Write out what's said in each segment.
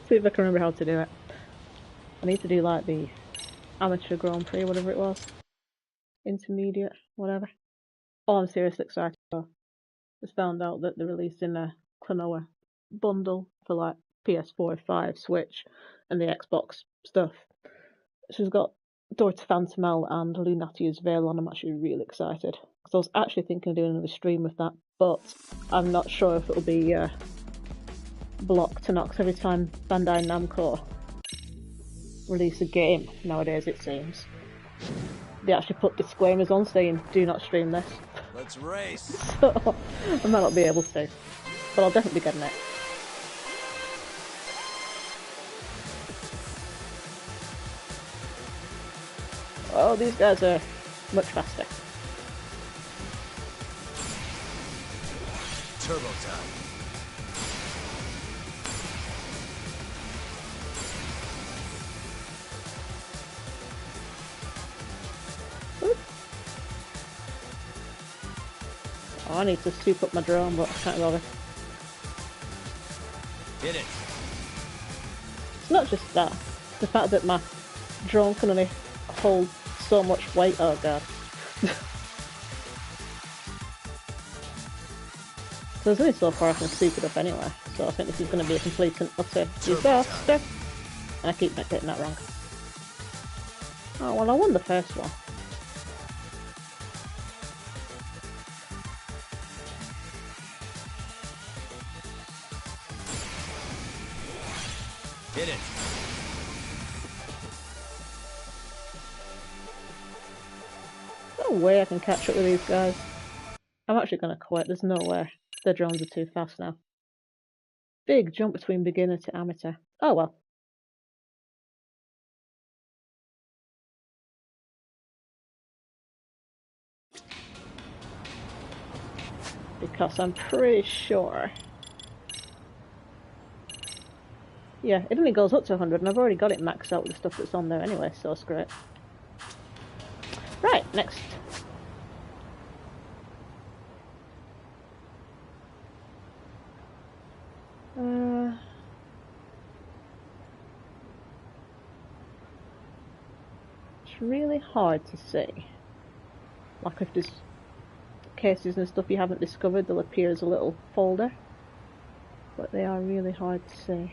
See if I can remember how to do it. I need to do like the amateur Grand Prix, whatever it was. Intermediate, whatever. Oh, I'm seriously excited. I just found out that they're releasing a Klonoa bundle for like PS4, 5, Switch, and the Xbox stuff. She's got Dorothy Phantomel and Lunatia's Veil on. I'm actually really excited. Because I was actually thinking of doing another stream with that, but I'm not sure if it'll be blocked or not, because every time Bandai Namco release a game nowadays, it seems, they actually put disclaimers on saying, do not stream this. Let's race! So, I might not be able to, but I'll definitely be getting it. Oh, these guys are much faster. Turbo time. Oh, I need to soup up my drone, but I can't bother. Hit it. It's not just that. The fact that my drone can only hold so much weight. Oh god. So there's only so far I can soup it up anyway. So I think this is going to be a complete and utter disaster. And I keep getting that wrong. Oh well, I won the first one. Hit it. No way I can catch up with these guys. I'm actually going to quit. There's no way. The drones are too fast now. Big jump between beginner to amateur. Oh well. Because I'm pretty sure. Yeah, it only goes up to 100 and I've already got it maxed out with the stuff that's on there anyway, so screw it. Right, next. It's really hard to see. Like if there's cases and stuff you haven't discovered, they'll appear as a little folder. But they are really hard to see.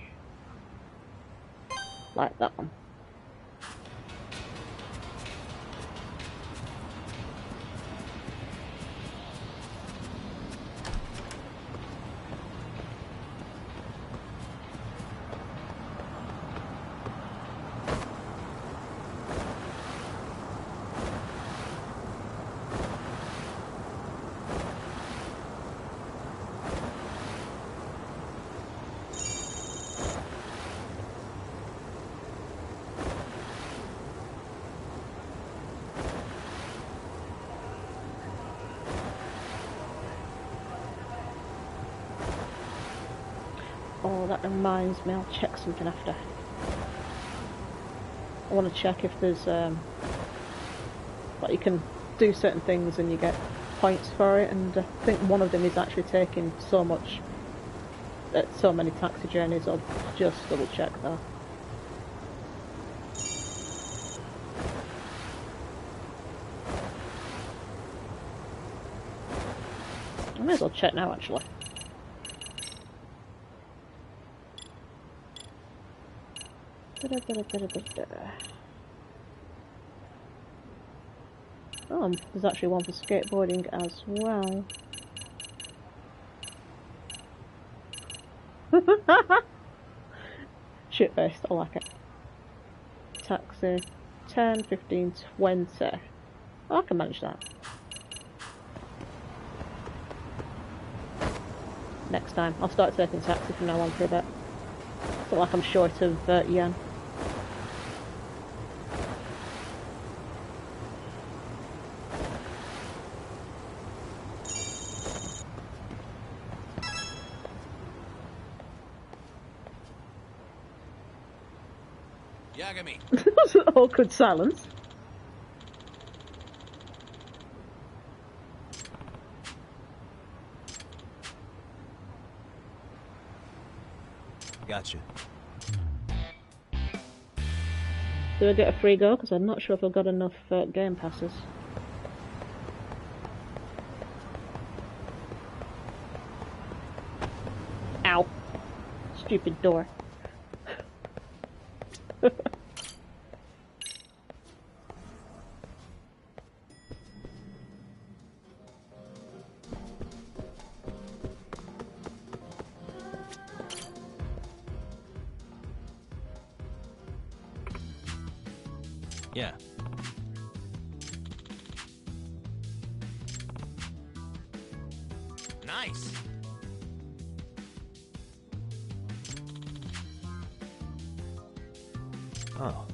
Like that one. Oh, that reminds me, I'll check something after. I want to check if there's, like you can do certain things and you get points for it, and I think one of them is actually taking so much, so many taxi journeys. I'll just double check that. I may as well check now actually. Oh, there's actually one for skateboarding as well. Shit-faced, I like it. Taxi, 10, 15, 20. Oh, I can manage that. Next time. I'll start taking taxi from now on for a bit. It's not like I'm short of yen. Yagami. That was an awkward silence. Gotcha. Do I get a free go? Because I'm not sure if I've got enough game passes. Ow. Stupid door. Yeah. Nice. Oh.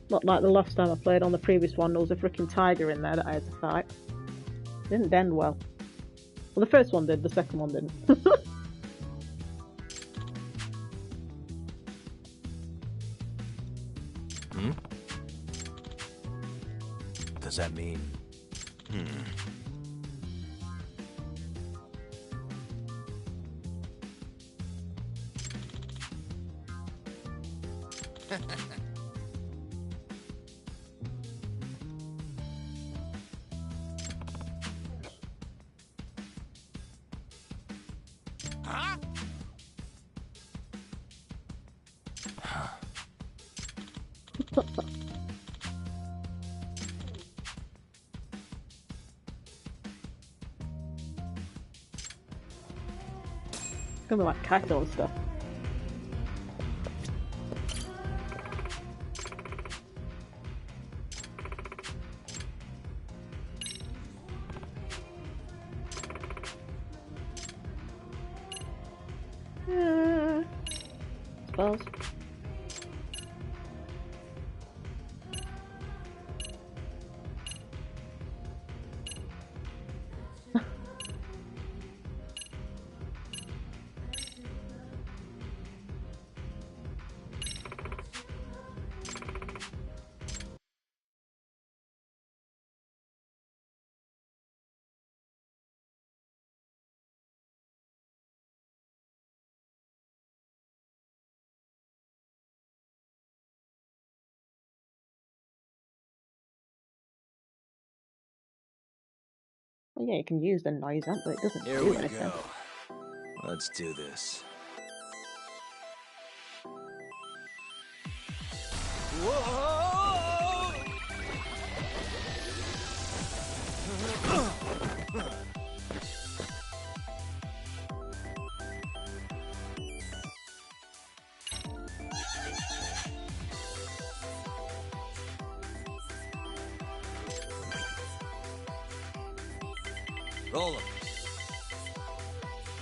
Not like the last time I played on the previous one, there was a freaking tiger in there that I had to fight. Didn't end well. Well, the first one did, the second one didn't. Hmm? Does that mean... Huh? It's gonna be like Kaito and stuff. Suppose. Well, yeah, you can use the noise amp, but it doesn't Here do we anything. go. Let's do this. Whoa! Roll 'em.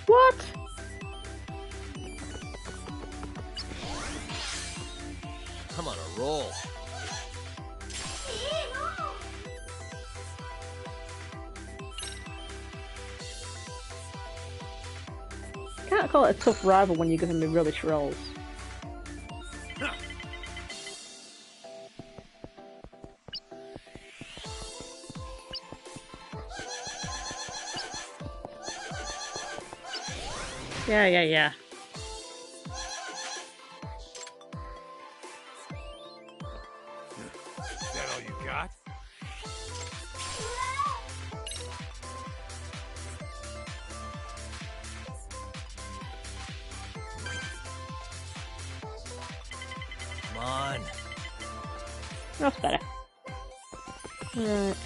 What? I'm on a roll. Can't call it a tough rival when you're giving me rubbish rolls. Yeah. Is that all you got? Come on. That's better. Right,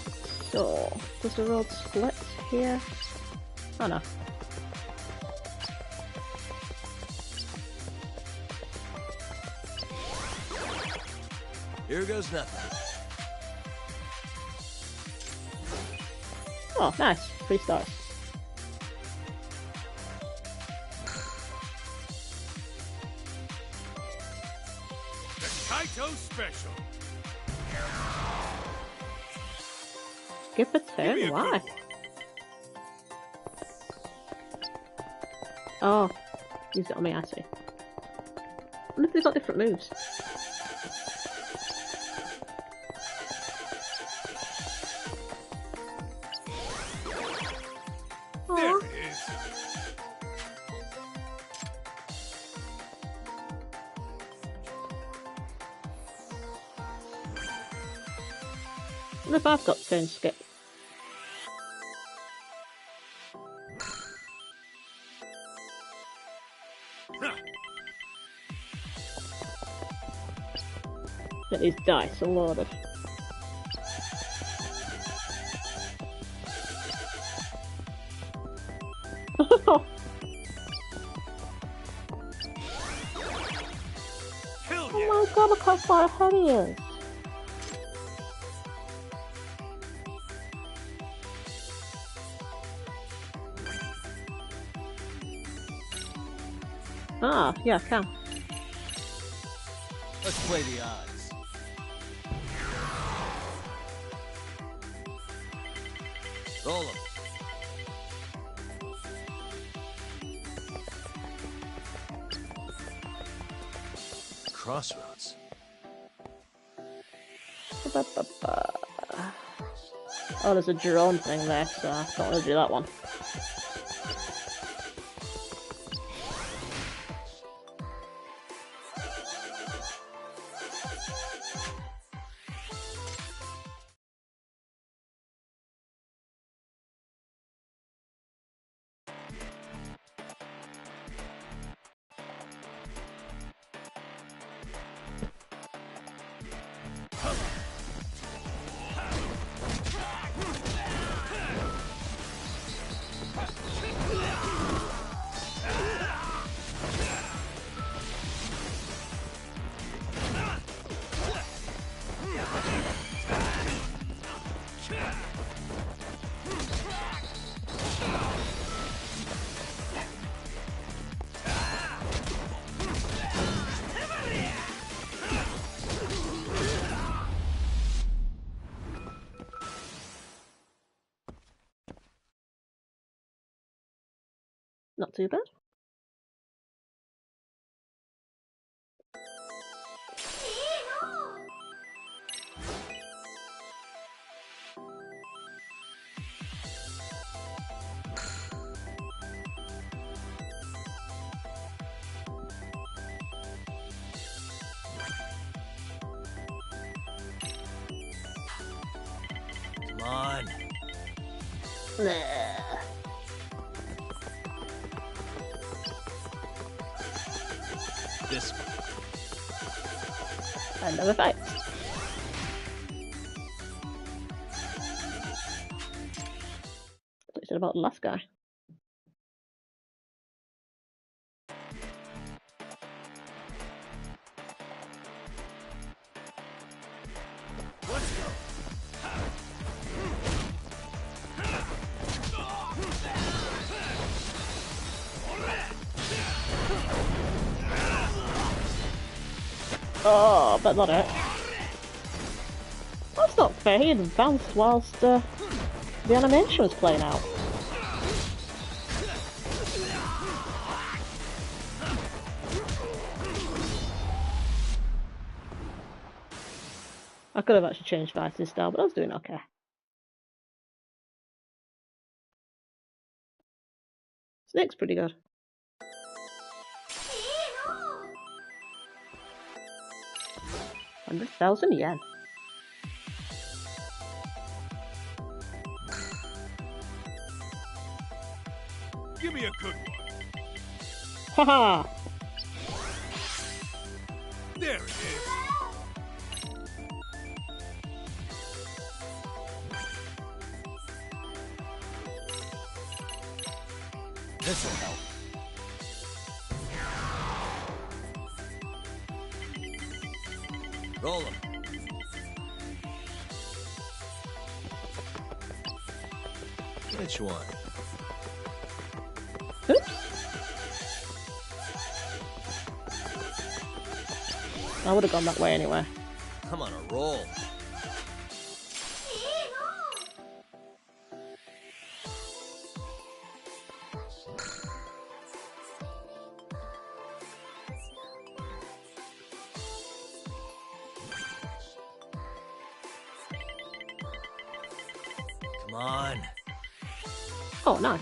so, does the road split here? Oh no. Here goes nothing. Oh, nice. 3 stars. The Kaito Special. Skip a turn? Why? Oh, use it on me, I see. I wonder if they've got different moves. There it is. wonder if I've got turn skip. Get these dice all loaded. Oh my god, look how far ahead he is. Ah, yeah, I can. Let's play the odds. Roll 'em. Crossroads. Oh, there's a drone thing there, so I don't want to do that one. Not too bad. Come on. This one. Another fight. What you said about the last guy? Let's go. Oh, but not it. That's not fair. He advanced whilst the animation was playing out. I could have actually changed fighting style, but I was doing okay. Snake's pretty good. 100,000 yen. Give me a good one. Haha! There it is. This'll help. Roll 'em. Which one? Oops. I would have gone that way anyway. I'm on a roll. Come on. Oh, nice.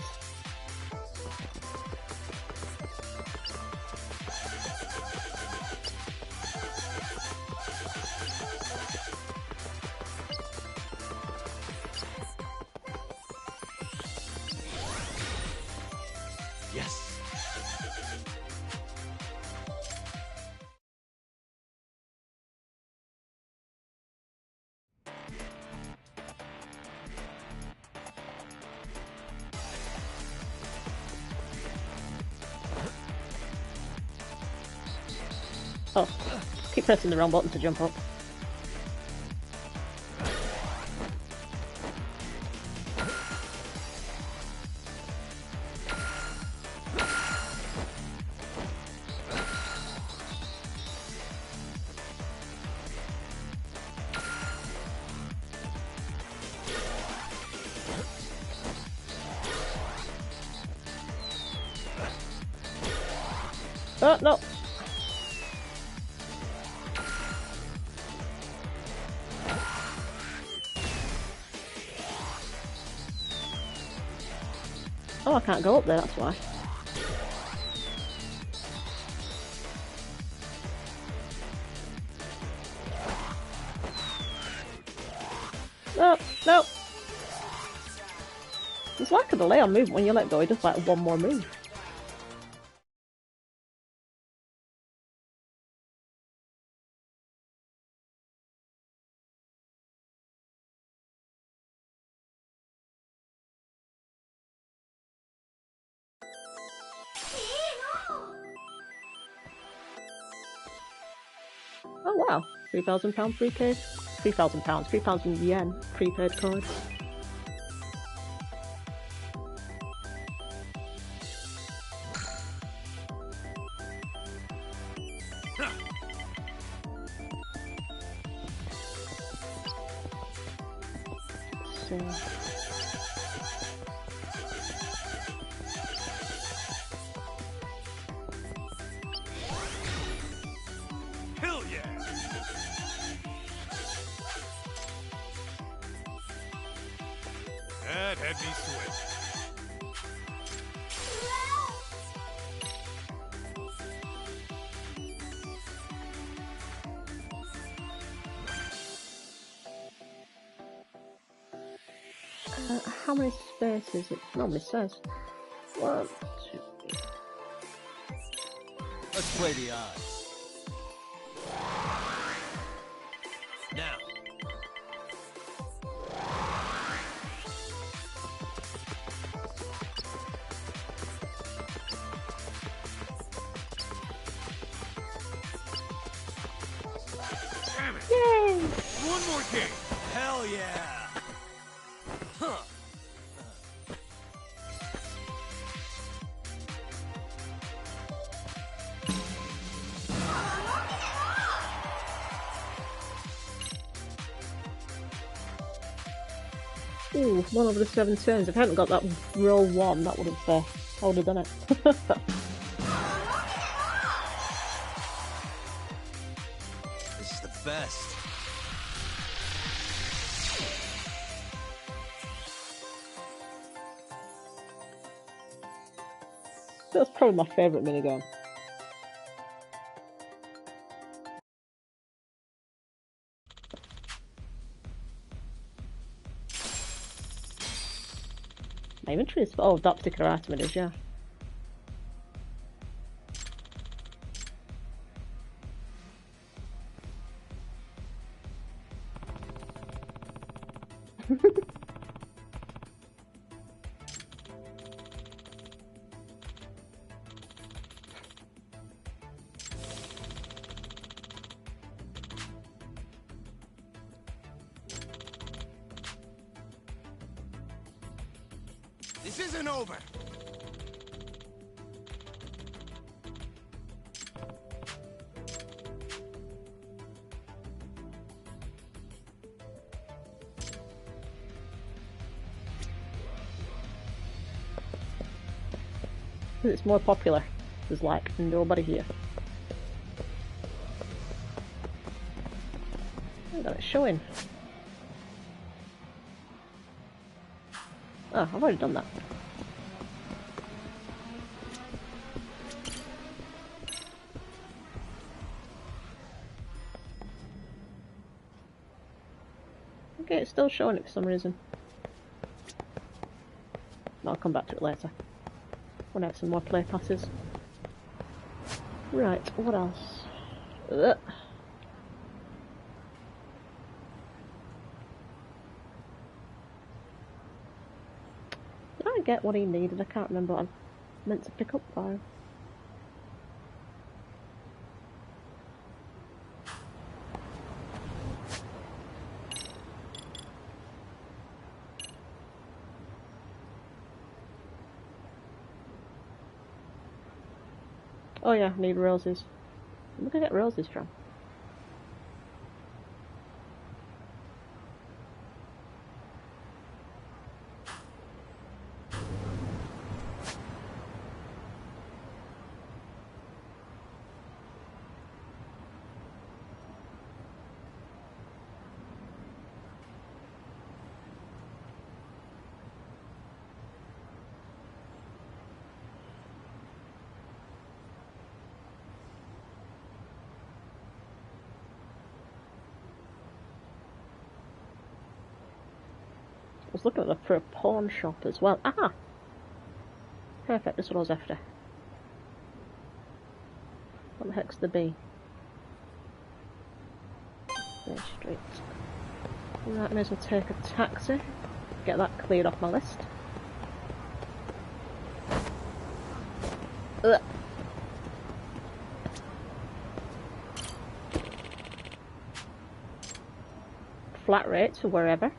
Oh, keep pressing the wrong button to jump up. Oh, no! Oh, I can't go up there, that's why. No, no! It's like a delay on movement. When you let go, it does like one more move. Oh wow, £3,000 prepaid, £3,000, 3,000 yen prepaid cards. So. Hell yeah! That had me sweat. How many spaces it normally says? 1, 2. Let's play the odds. Now. Damn it! Yay! One more game! Hell yeah! Huh. Ooh, 1 over the 7 turns. If I hadn't got that roll 1, that would have, I would have done it. This is the best. That's probably my favourite minigame. My inventory is... oh, that particular item it is, yeah. This isn't over. It's more popular. There's like nobody here. Oh, that it's showing. Oh, I've already done that. Okay, it's still showing it for some reason. I'll come back to it later. When I have some more play passes. Right, what else? Ugh. Did I get what he needed? I can't remember what I meant to pick up by. Oh yeah, I need roses. Where can I get roses from? I was looking for a pawn shop as well. Ah! Perfect, this is what I was after. What the heck's the B? There, straight. Right, may as well take a taxi. Get that cleared off my list. Ugh. Flat rates or wherever.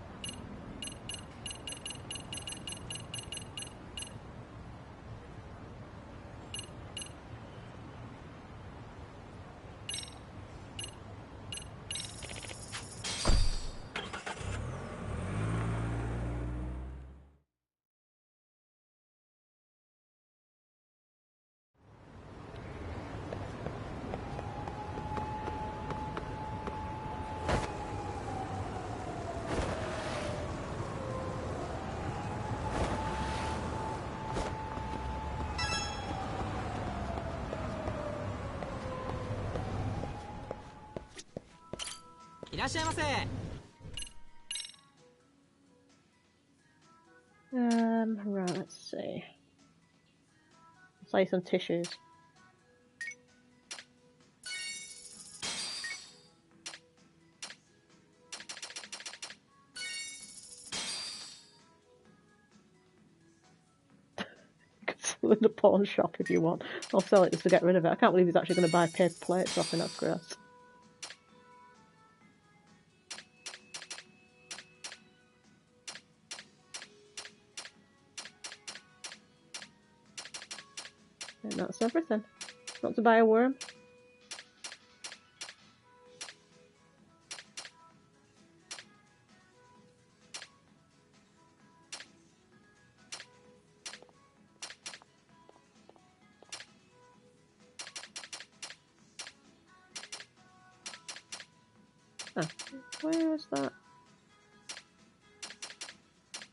Right, let's see. Let's lay some tissues. You can sell it in the pawn shop if you want. I'll sell it just to get rid of it. I can't believe he's actually going to buy paper plates off, and that's gross. And that's everything. Not to buy a worm. Oh, where is that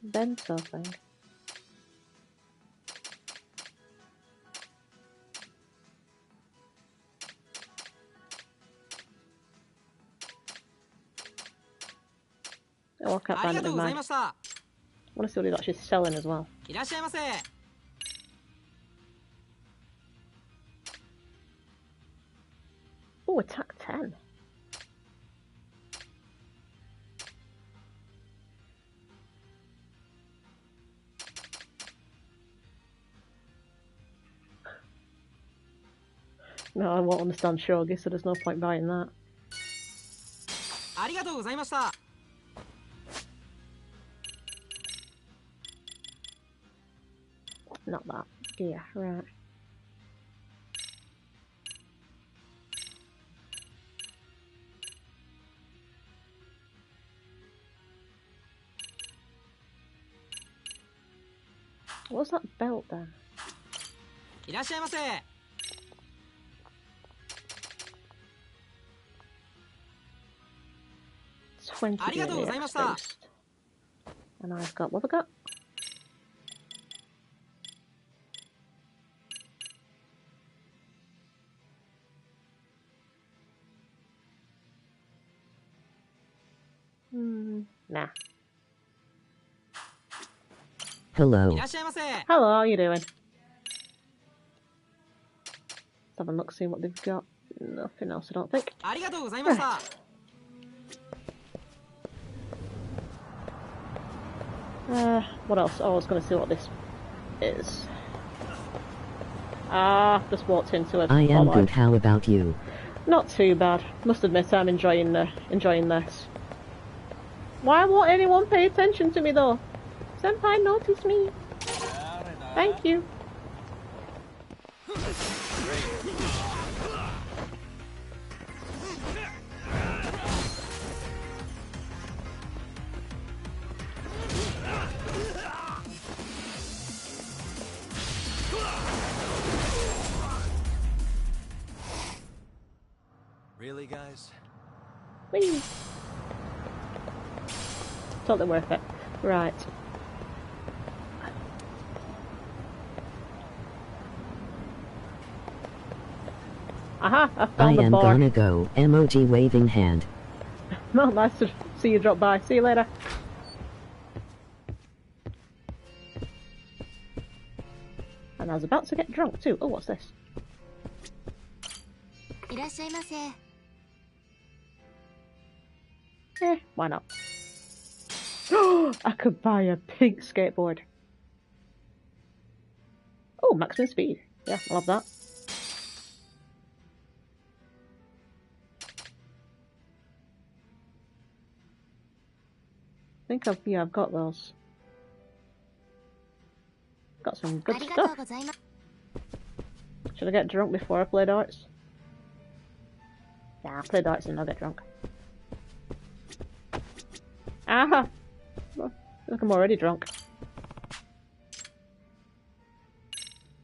bento thing? Oh, I can't find it in mine. I want to see what he's actually selling as well. Oh, attack 10. No, I won't understand shogi, so there's no point buying that. Not that. Yeah, right. What's that belt then? 20 units boost. And I've got, what have I got? Nah. Hello. Hello, how are you doing? Let's have a look, see what they've got. Nothing else, I don't think. Right. What else? Oh, I was going to see what this is. Ah, just walked into it. I am good, how about you? Not too bad. Must admit I'm enjoying this. Why won't anyone pay attention to me though? Senpai, notice me. Thank you. Really, guys? Whee! Totally worth it. Right. Aha! I I found the am bar. gonna go. Emoji waving hand. Well, nice to see you drop by. See you later. And I was about to get drunk too. Oh, what's this? いらっしゃいませ。 Why not? I could buy a pink skateboard. Oh, maximum speed. Yeah, I love that. I think I've got those. Got some good ありが stuff. とうございます。 Should I get drunk before I play darts? Yeah, I'll play darts and I'll get drunk. Aha! Look, I'm already drunk.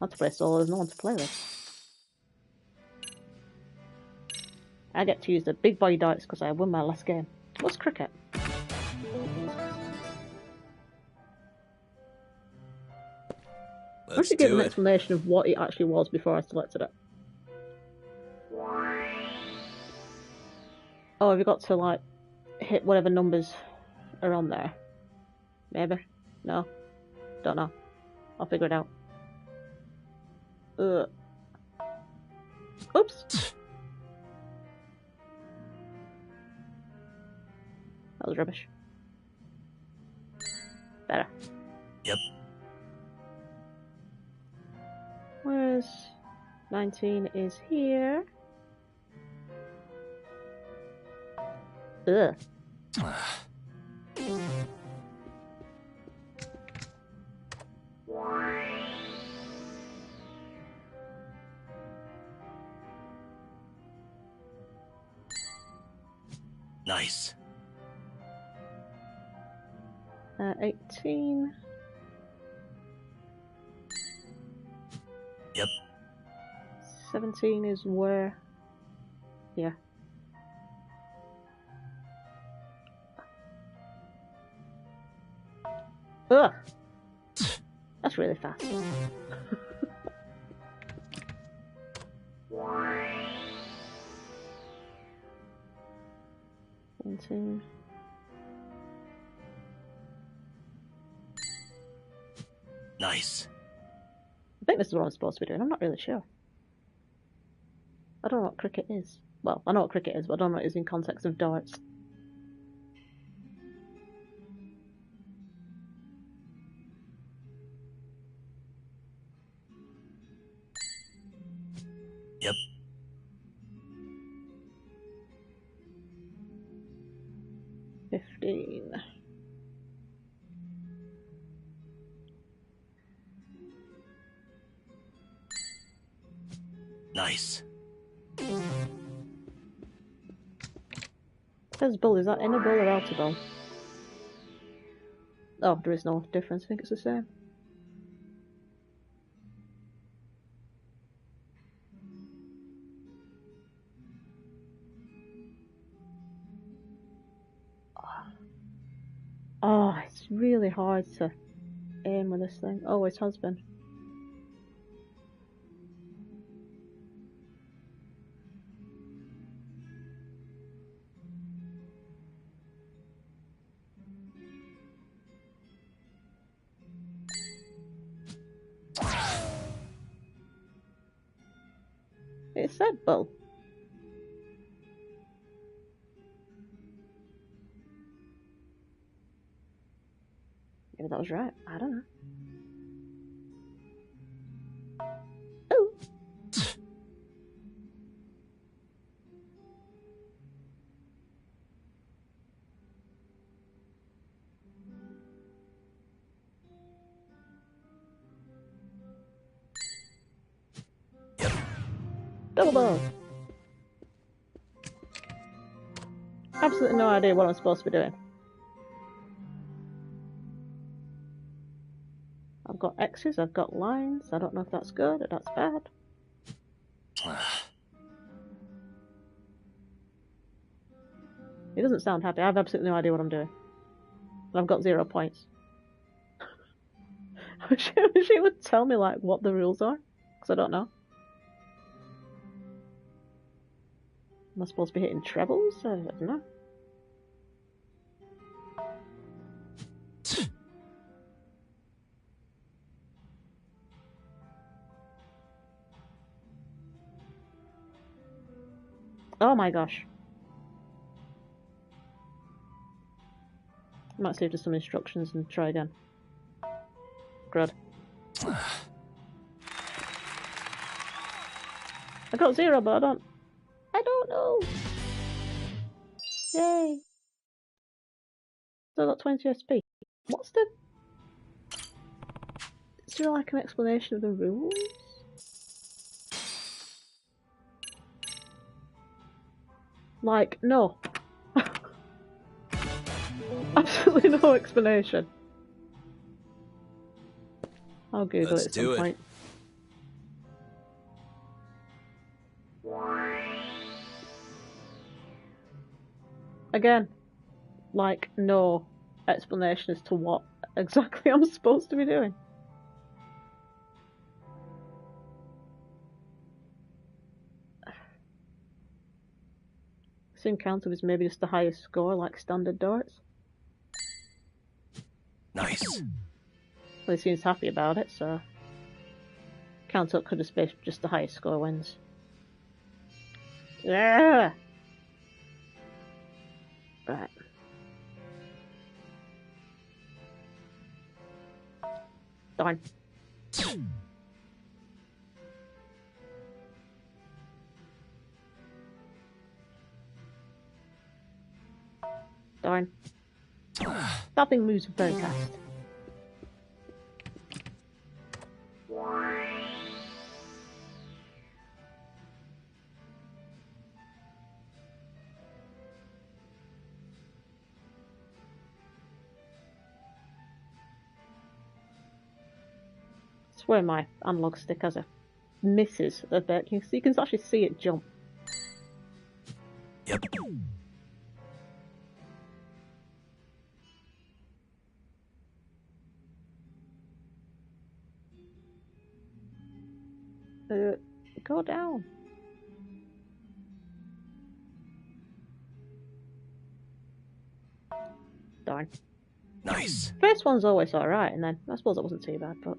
I have to play solo, there's no one to play with. I get to use the big boy darts because I won my last game. What's cricket? I Let's should give do an it. explanation of what it actually was before I selected it. Oh, have you got to like hit whatever numbers are on there? Maybe? No? Don't know. I'll figure it out. Oops! That was rubbish. Better. Yep. Where's 19 is here. Ugh. Nice. 18. Yep. 17 is where? Yeah. Ugh! That's really fast. Seventeen. Nice. I think this is what I'm supposed to be doing. I'm not really sure. I don't know what cricket is. Well, I know what cricket is, but I don't know what it is in context of darts. Yep. $15. Nice. Says bull, is that inner bull or outer bull? Oh, there is no difference. I think it's the same. Oh, it's really hard to aim with this thing. Always has been. It said bull. Maybe that was right. I don't know. Oh! Yep. Pickleball! Absolutely no idea what I'm supposed to be doing. I've got X's, I've got lines. I don't know if that's good or that's bad. He doesn't sound happy. I have absolutely no idea what I'm doing. I've got 0 points. I wish he would tell me like what the rules are, because I don't know. Am I supposed to be hitting trebles? I don't know. Oh my gosh. I might save just some instructions and try again. Good. I got 0, but I don't know. Yay. Still got 20 SP. What's the... Is there like an explanation of the rules? Like, no. Absolutely no explanation. I'll Google it at some point. Again, like, no explanation as to what exactly I'm supposed to be doing. This encounter was maybe just the highest score, like standard darts. Nice. Well, he seems happy about it, so... Count up could have been just the highest score wins. Yeah. Right. Darn. Darn. That thing moves very fast. I swear my analog stick has a misses a bit. You can actually see it jump. Yep. Go down. Darn. Nice. First one's always alright, and then I suppose it wasn't too bad, but...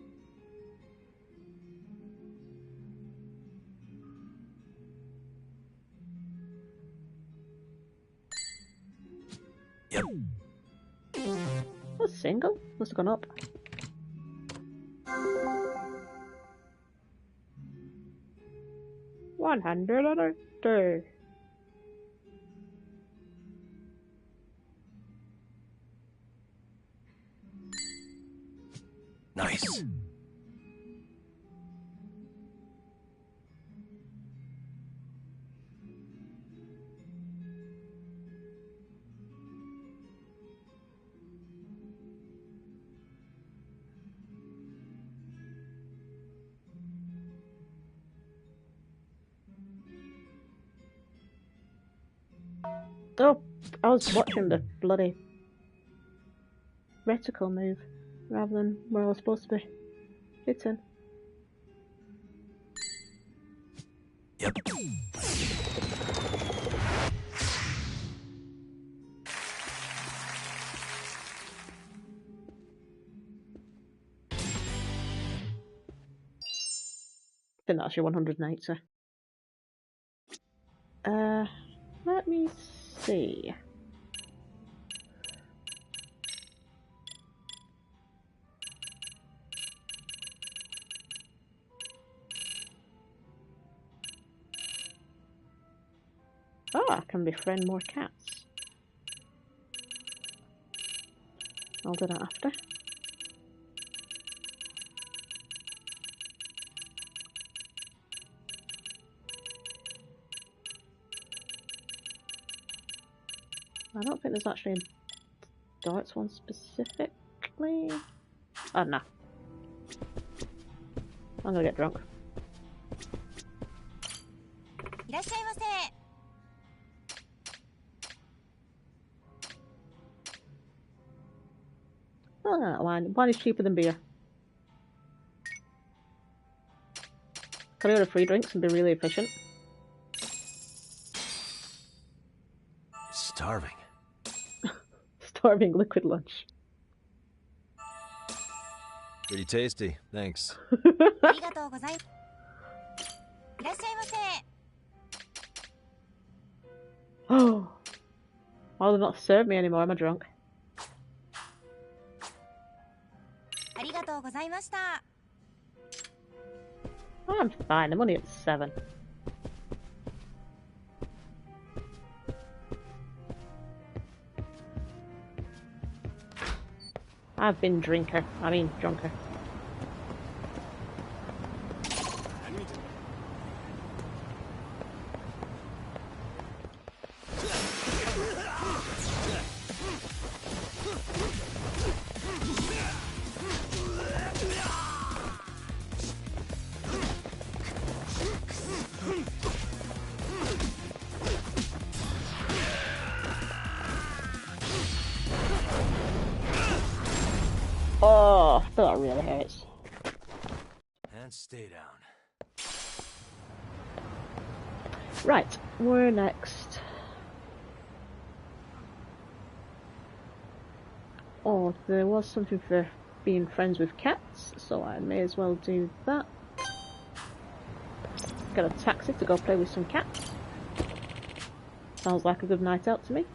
Yep. A single? Must have gone up. $180. Nice. Oh, I was watching the bloody reticle move rather than where I was supposed to be hitting. Yep. I think that's your 180. Let me see. Oh, I can befriend more cats. I'll do that after. I don't think there's actually a darts one specifically. Oh no. I'm gonna get drunk. いらっしゃいませ。 Oh no, wine is cheaper than beer. Can I order free drinks and be really efficient? Starving. Starving liquid lunch. Pretty tasty, thanks. ありがとうございます。いらっしゃいませ。 Oh. Why will they not serve me anymore? Am I drunk? ありがとうございました。 Oh, I'm fine. I'm only at 7. I've been drunker. Oh, that really hurts. And stay down. Right, we're next. Oh, there was something for being friends with cats, so I may as well do that. Get a taxi to go play with some cats. Sounds like a good night out to me.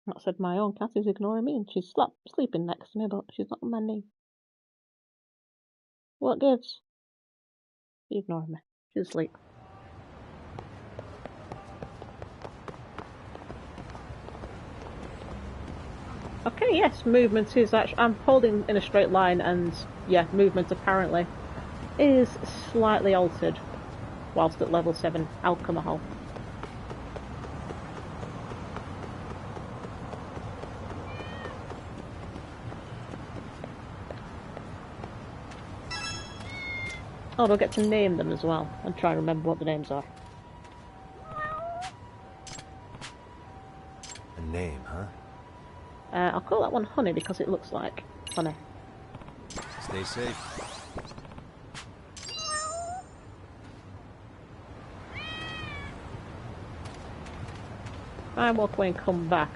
I said my own cat is ignoring me and she's sleeping next to me, but she's not on my knee. What gives? She's ignoring me. She's asleep. Okay, yes, movement is actually... I'm holding in a straight line and, yeah, movement apparently is slightly altered whilst at level 7 alcohol. Oh, we'll get to name them as well and try and remember what the names are. A name, huh? I'll call that one Honey because it looks like honey. Stay safe. If I walk away and come back,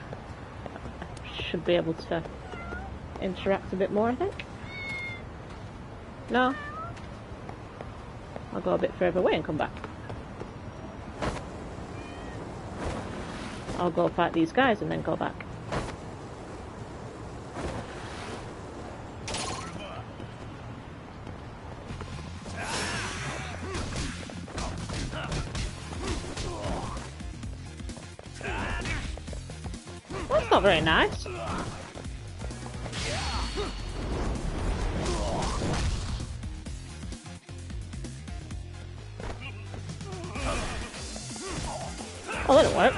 I should be able to interact a bit more, I think. No? I'll go a bit further away and come back. I'll go fight these guys and then go back. That's not very nice. Oh, that'll work.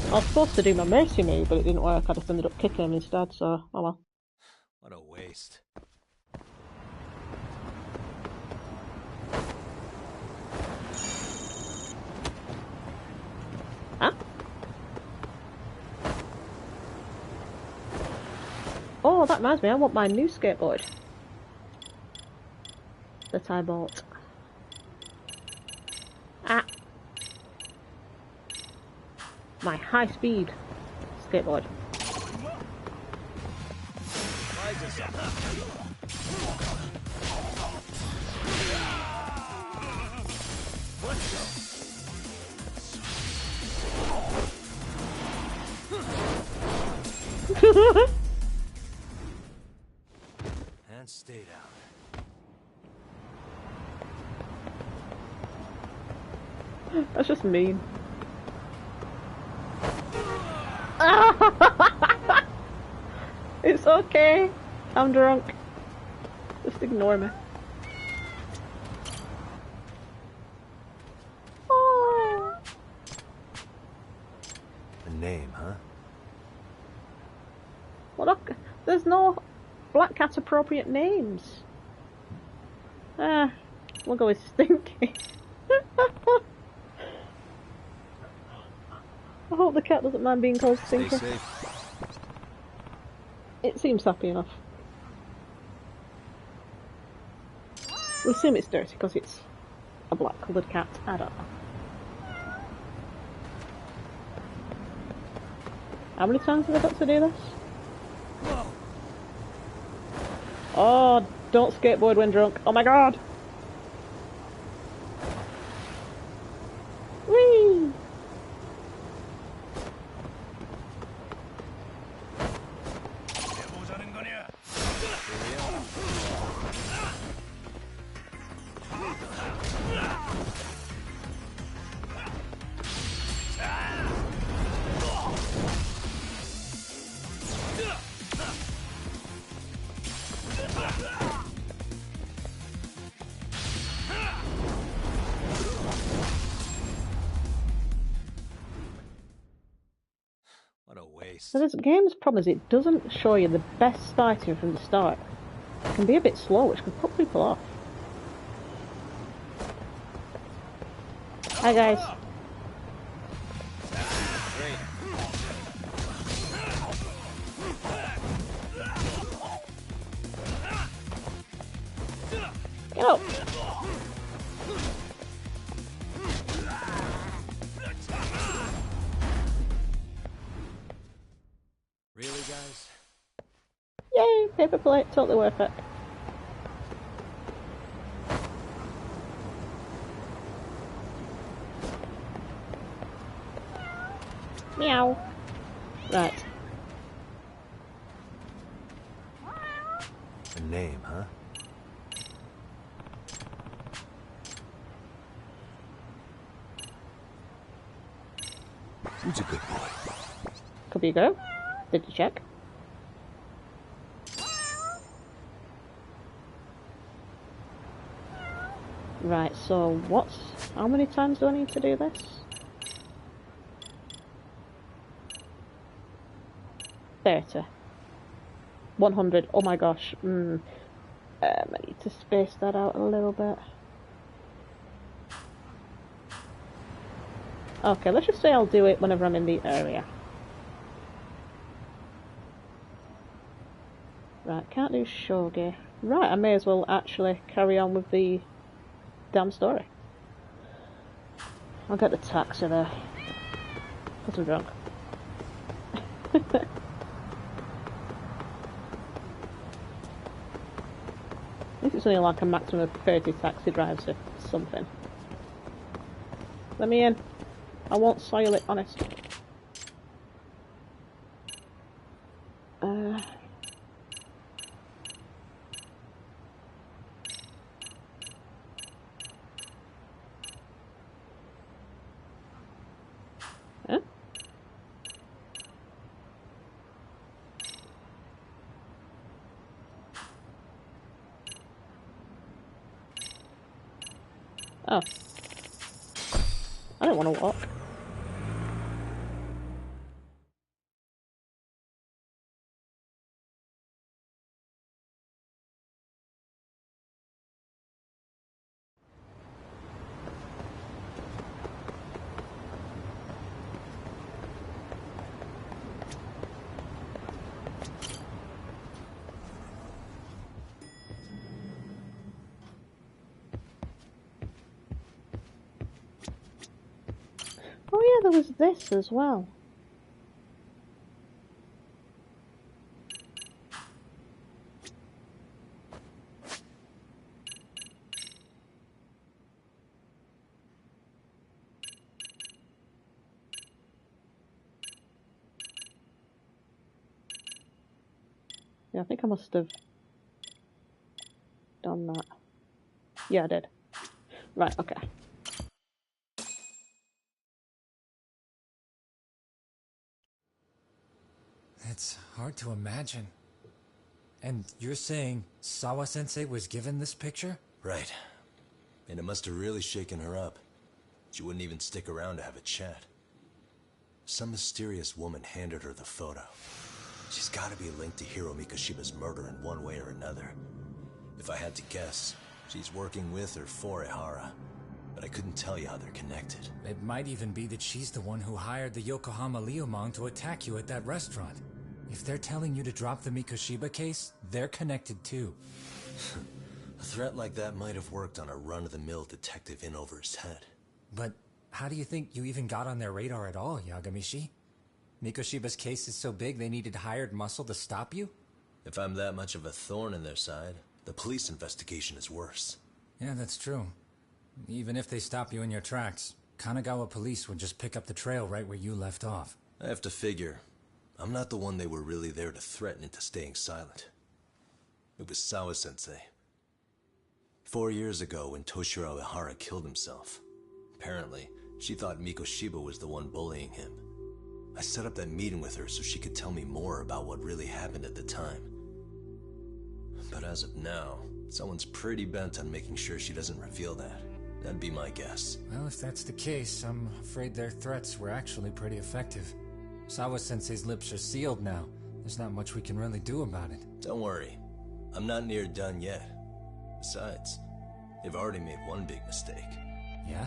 I was supposed to do my mercy move, but it didn't work. I just ended up kicking him instead, so oh well. What a waste. Huh? Oh, that reminds me, I want my new skateboard that I bought. Ah. My high-speed skateboard. And stay down. That's just mean. It's okay. I'm drunk. Just ignore me. Oh. A name, huh? Well, look, there's no Black Cat appropriate names. We'll go with Stinky. I hope the cat doesn't mind being called Stay Stinky. safe. It seems happy enough. We assume it's dirty because it's a black coloured cat. I don't know. How many times have I got to do this? Oh, don't skateboard when drunk. Oh my god! Whee! What a waste. So this game's problem is it doesn't show you the best fighting from the start. It can be a bit slow, which could put people off. Hi guys. Get up! Really, guys? Yay! Paper plate, totally worth it. Meow. Right. A name, huh? Who's a good boy? Could be a girl. Did you check? Right, so how many times do I need to do this? 30. 100. Oh my gosh. I need to space that out a little bit. Okay, let's just say I'll do it whenever I'm in the area. Right, can't do shogi. Right, I may as well actually carry on with the damn story. I'll get the taxi there. Because I'm drunk. I think it's only like a maximum of 30 taxi drives or something. Let me in. I won't soil it, honest. Huh? Oh. I don't want to walk. Oh yeah, there was this as well. Yeah, I think I must have done that. Yeah, I did. Right, okay. hard to imagine. And you're saying Sawa-sensei was given this picture? Right. And it must have really shaken her up. She wouldn't even stick around to have a chat. Some mysterious woman handed her the photo. She's gotta be linked to Hiro Mikoshiba's murder in one way or another. If I had to guess, she's working with or for Ihara. But I couldn't tell you how they're connected. It might even be that she's the one who hired the Yokohama Liumang to attack you at that restaurant. If they're telling you to drop the Mikoshiba case, they're connected too. A threat like that might have worked on a run-of-the-mill detective in over his head. But how do you think you even got on their radar at all, Yagamishi? Mikoshiba's case is so big they needed hired muscle to stop you? If I'm that much of a thorn in their side, the police investigation is worse. Yeah, that's true. Even if they stop you in your tracks, Kanagawa police would just pick up the trail right where you left off. I have to figure, I'm not the one they were really there to threaten into staying silent. It was Sawa-sensei. 4 years ago when Toshiro Ihara killed himself, apparently, she thought Mikoshiba was the one bullying him. I set up that meeting with her so she could tell me more about what really happened at the time. But as of now, someone's pretty bent on making sure she doesn't reveal that. That'd be my guess. Well, if that's the case, I'm afraid their threats were actually pretty effective. Sawa-sensei's lips are sealed now. There's not much we can really do about it. Don't worry. I'm not near done yet. Besides, they've already made one big mistake. Yeah?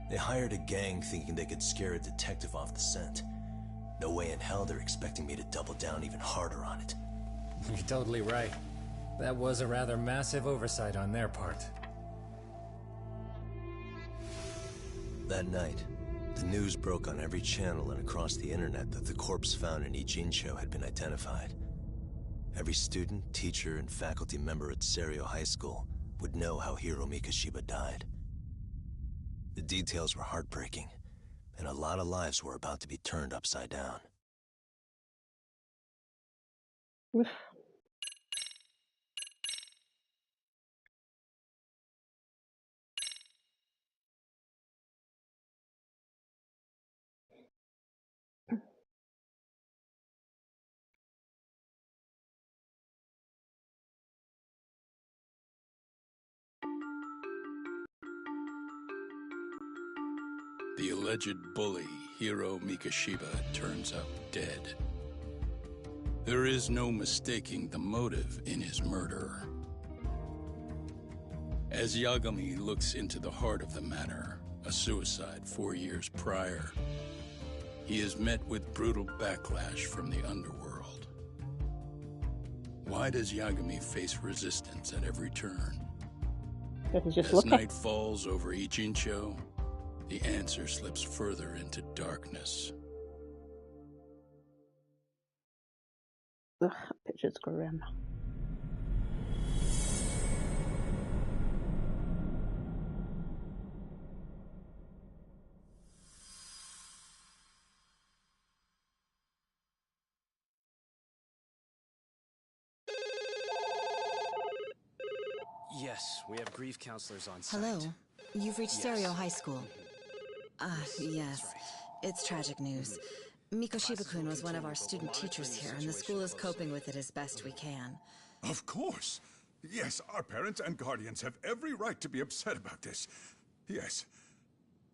They hired a gang thinking they could scare a detective off the scent. No way in hell they're expecting me to double down even harder on it. You're totally right. That was a rather massive oversight on their part. That night, the news broke on every channel and across the internet that the corpse found in Ijincho had been identified. Every student, teacher, and faculty member at Seiryo High School would know how Hiro Mikoshiba died. The details were heartbreaking, and a lot of lives were about to be turned upside down. Oof. The alleged bully, Hiro Mikoshiba, turns up dead. There is no mistaking the motive in his murder. As Yagami looks into the heart of the matter, a suicide 4 years prior, he is met with brutal backlash from the underworld. Why does Yagami face resistance at every turn? As night falls over Ijincho, the answer slips further into darkness. Ugh, picture's grim. Yes, we have grief counselors on site. Hello. You've reached Yes. Seiryo High School. Yes. That's right. It's tragic news. Mikoshiba-kun was one of our student teachers here, and the school is coping with it as best we can. Of course. Yes, our parents and guardians have every right to be upset about this. Yes.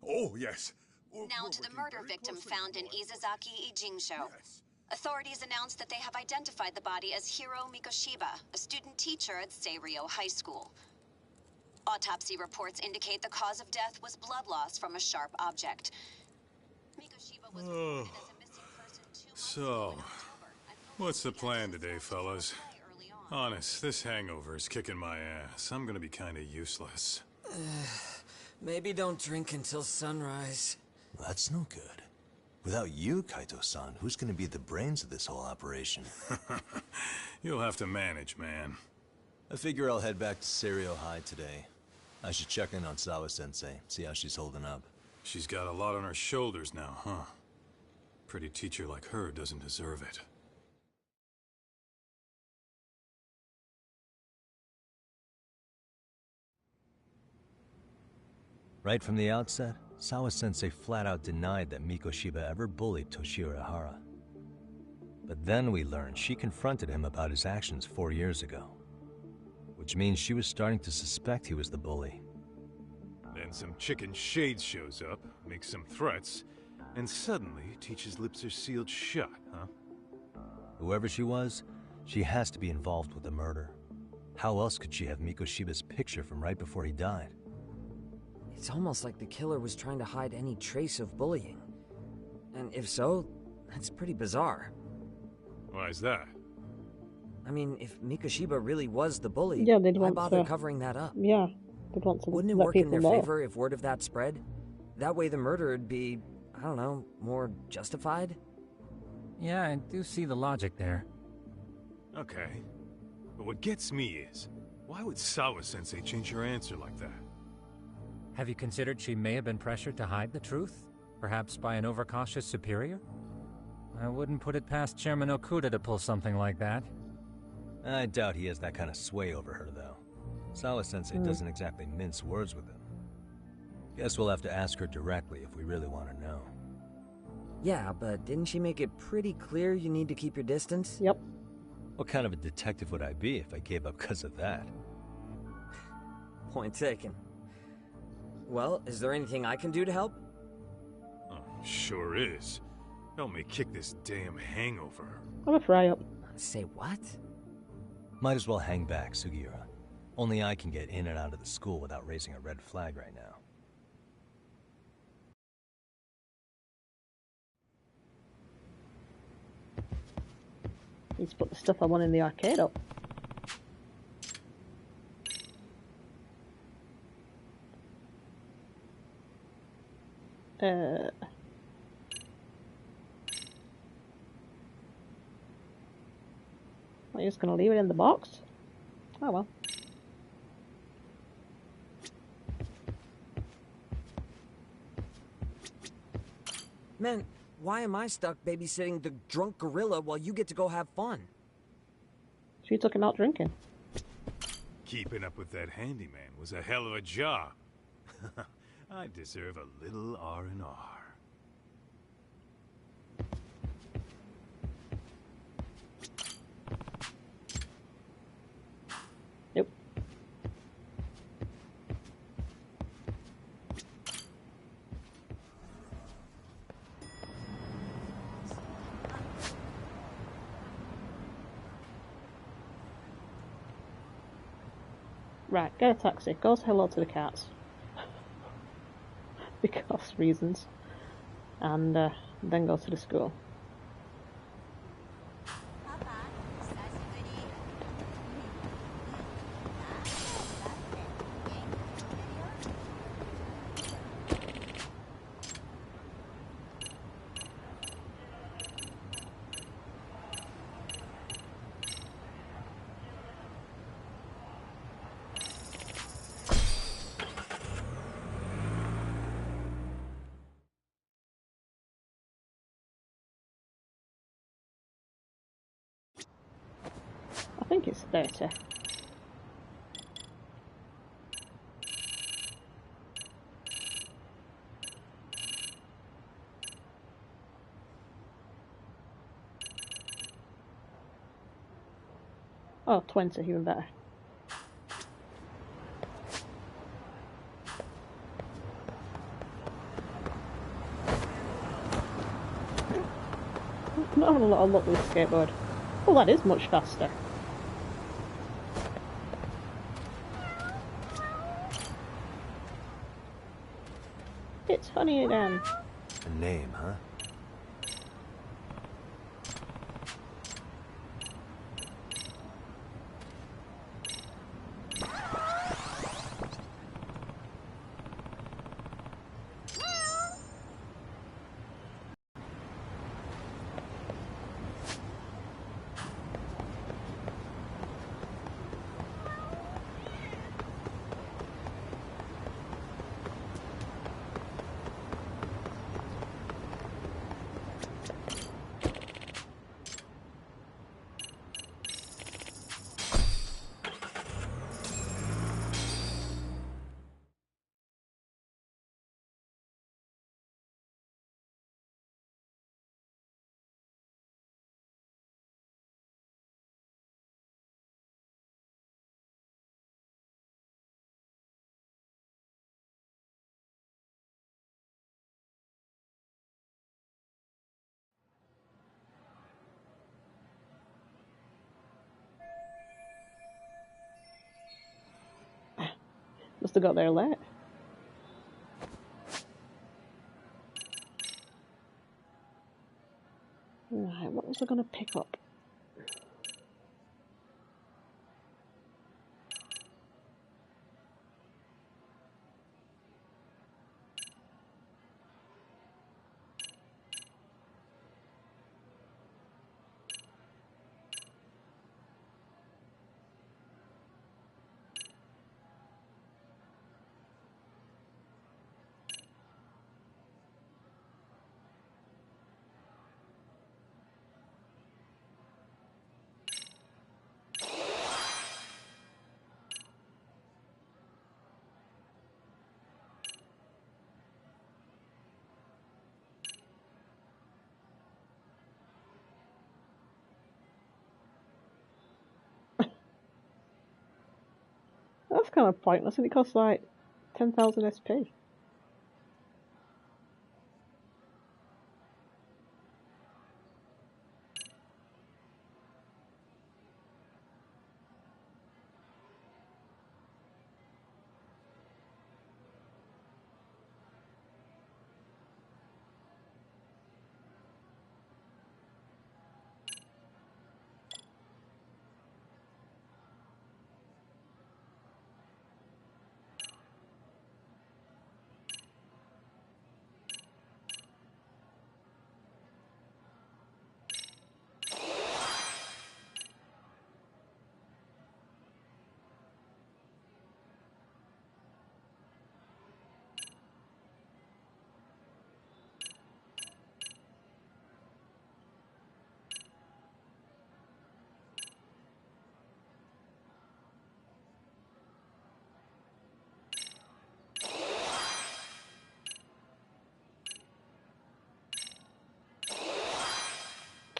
Oh, yes. Now to the murder victim found in Izazaki Ijincho. Yes. Authorities announced that they have identified the body as Hiro Mikoshiba, a student teacher at Seiryo High School. Autopsy reports indicate the cause of death was blood loss from a sharp object. Mikoshiba was reported as a missing person 2 months So, ago in October, and what's the police plan said today, he fellas? died early on. Honest, this hangover is kicking my ass. I'm gonna be kinda useless. Maybe don't drink until sunrise. That's no good. Without you, Kaito-san, who's gonna be the brains of this whole operation? You'll have to manage, man. I figure I'll head back to Seiryo High today. I should check in on Sawa-sensei, see how she's holding up. She's got a lot on her shoulders now, huh? Pretty teacher like her doesn't deserve it. Right from the outset, Sawa-sensei flat out denied that Mikoshiba ever bullied Toshiro Ihara. But then we learned she confronted him about his actions 4 years ago. Which means she was starting to suspect he was the bully. Then some chicken shade shows up, makes some threats, and suddenly Teach's lips are sealed shut, huh? Whoever she was, she has to be involved with the murder. How else could she have Mikoshiba's picture from right before he died? It's almost like the killer was trying to hide any trace of bullying. And if so, that's pretty bizarre. Why is that? I mean, if Mikoshiba really was the bully, Yeah, they'd why want bother to... covering that up? Yeah, they'd want to Wouldn't it let work in people their know. favor if word of that spread? That way the murder would be, I don't know, more justified? Yeah, I do see the logic there. Okay. But what gets me is, why would Sawa-sensei change her answer like that? Have you considered she may have been pressured to hide the truth? Perhaps by an overcautious superior? I wouldn't put it past Chairman Okuda to pull something like that. I doubt he has that kind of sway over her, though. Sawa-sensei doesn't exactly mince words with him. Guess we'll have to ask her directly if we really want to know. Yeah, but didn't she make it pretty clear you need to keep your distance? Yep. What kind of a detective would I be if I gave up because of that? Point taken. Well, is there anything I can do to help? Oh, sure is. Help me kick this damn hangover. I'm a fry-up. Say what? Might as well hang back, Sugiura. Only I can get in and out of the school without raising a red flag right now. Need to put the stuff I want in the arcade up. Am I just gonna leave it in the box? Oh well. Man, why am I stuck babysitting the drunk gorilla while you get to go have fun? She took him out drinking. Keeping up with that handyman was a hell of a job. I deserve a little R&R. Nope. Right, get a taxi. Go say hello to the cats. Because reasons. And then go to the school. I think it's 30. Oh, 20, even better. I'm not having a lot of luck with this skateboard. Oh, that is much faster. It's Honey again. A name, huh? Must have got there late. Right, what was I going to pick up? That's kind of pointless, and it costs like 10,000 SP.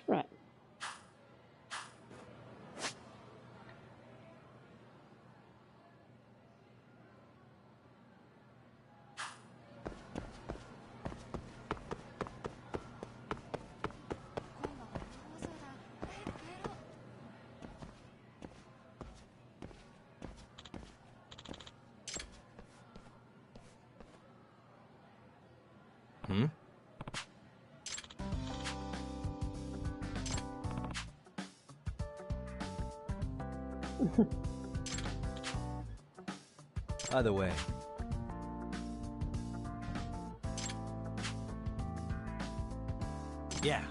Right. Hmm? By the way, yeah.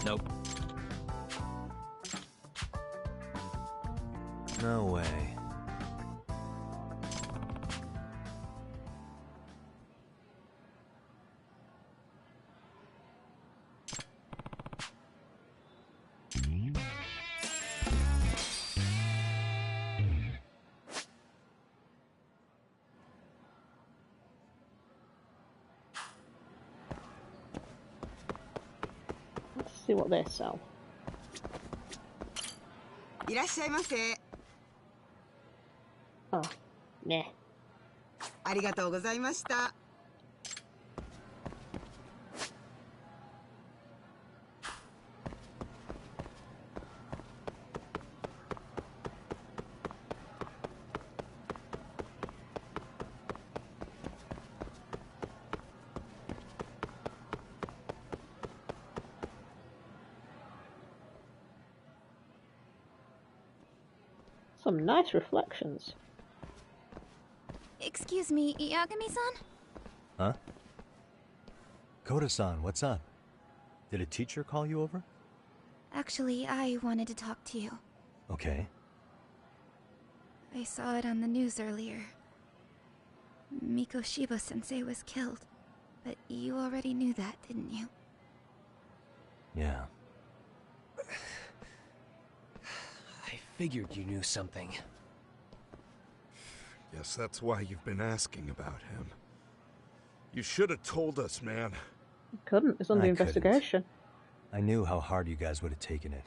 Nope. No way. Let's see what they sell. いらっしゃいませ。 Oh, nah. ありがとうございました。 Some nice reflections. Excuse me, Yagami-san? Huh? Koda-san, what's up? Did a teacher call you over? Actually, I wanted to talk to you. Okay. I saw it on the news earlier. Mikoshiba-sensei was killed. But you already knew that, didn't you? Yeah. I figured you knew something. Guess that's why you've been asking about him. You should have told us, man. Couldn't. It's under investigation. I knew how hard you guys would have taken it.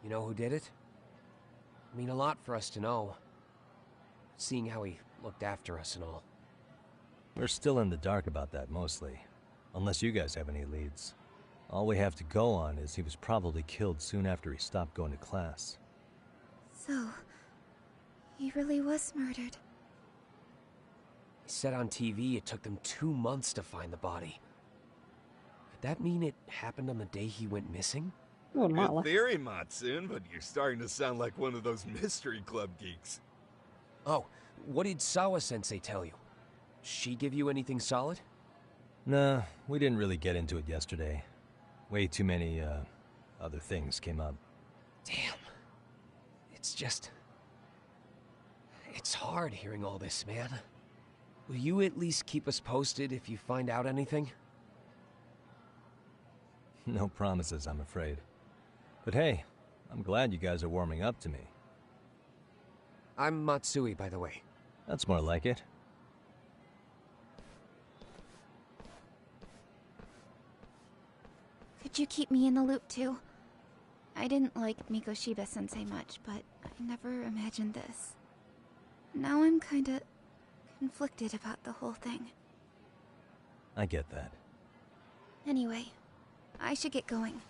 You know who did it? I mean, a lot for us to know. Seeing how he looked after us and all. We're still in the dark about that, mostly. Unless you guys have any leads. All we have to go on is he was probably killed soon after he stopped going to class. So, he really was murdered. He said on TV it took them 2 months to find the body. Could that mean it happened on the day he went missing? Oh, good theory, Matsun, but you're starting to sound like one of those mystery club geeks. Oh, what did Sawa-sensei tell you? She give you anything solid? Nah, we didn't really get into it yesterday. Way too many, other things came up. Damn. It's just... It's hard hearing all this, man. Will you at least keep us posted if you find out anything? No promises, I'm afraid. But hey, I'm glad you guys are warming up to me. I'm Matsui, by the way. That's more like it. Could you keep me in the loop too? I didn't like Mikoshiba-sensei much, but I never imagined this. Now I'm kinda conflicted about the whole thing. I get that. Anyway, I should get going.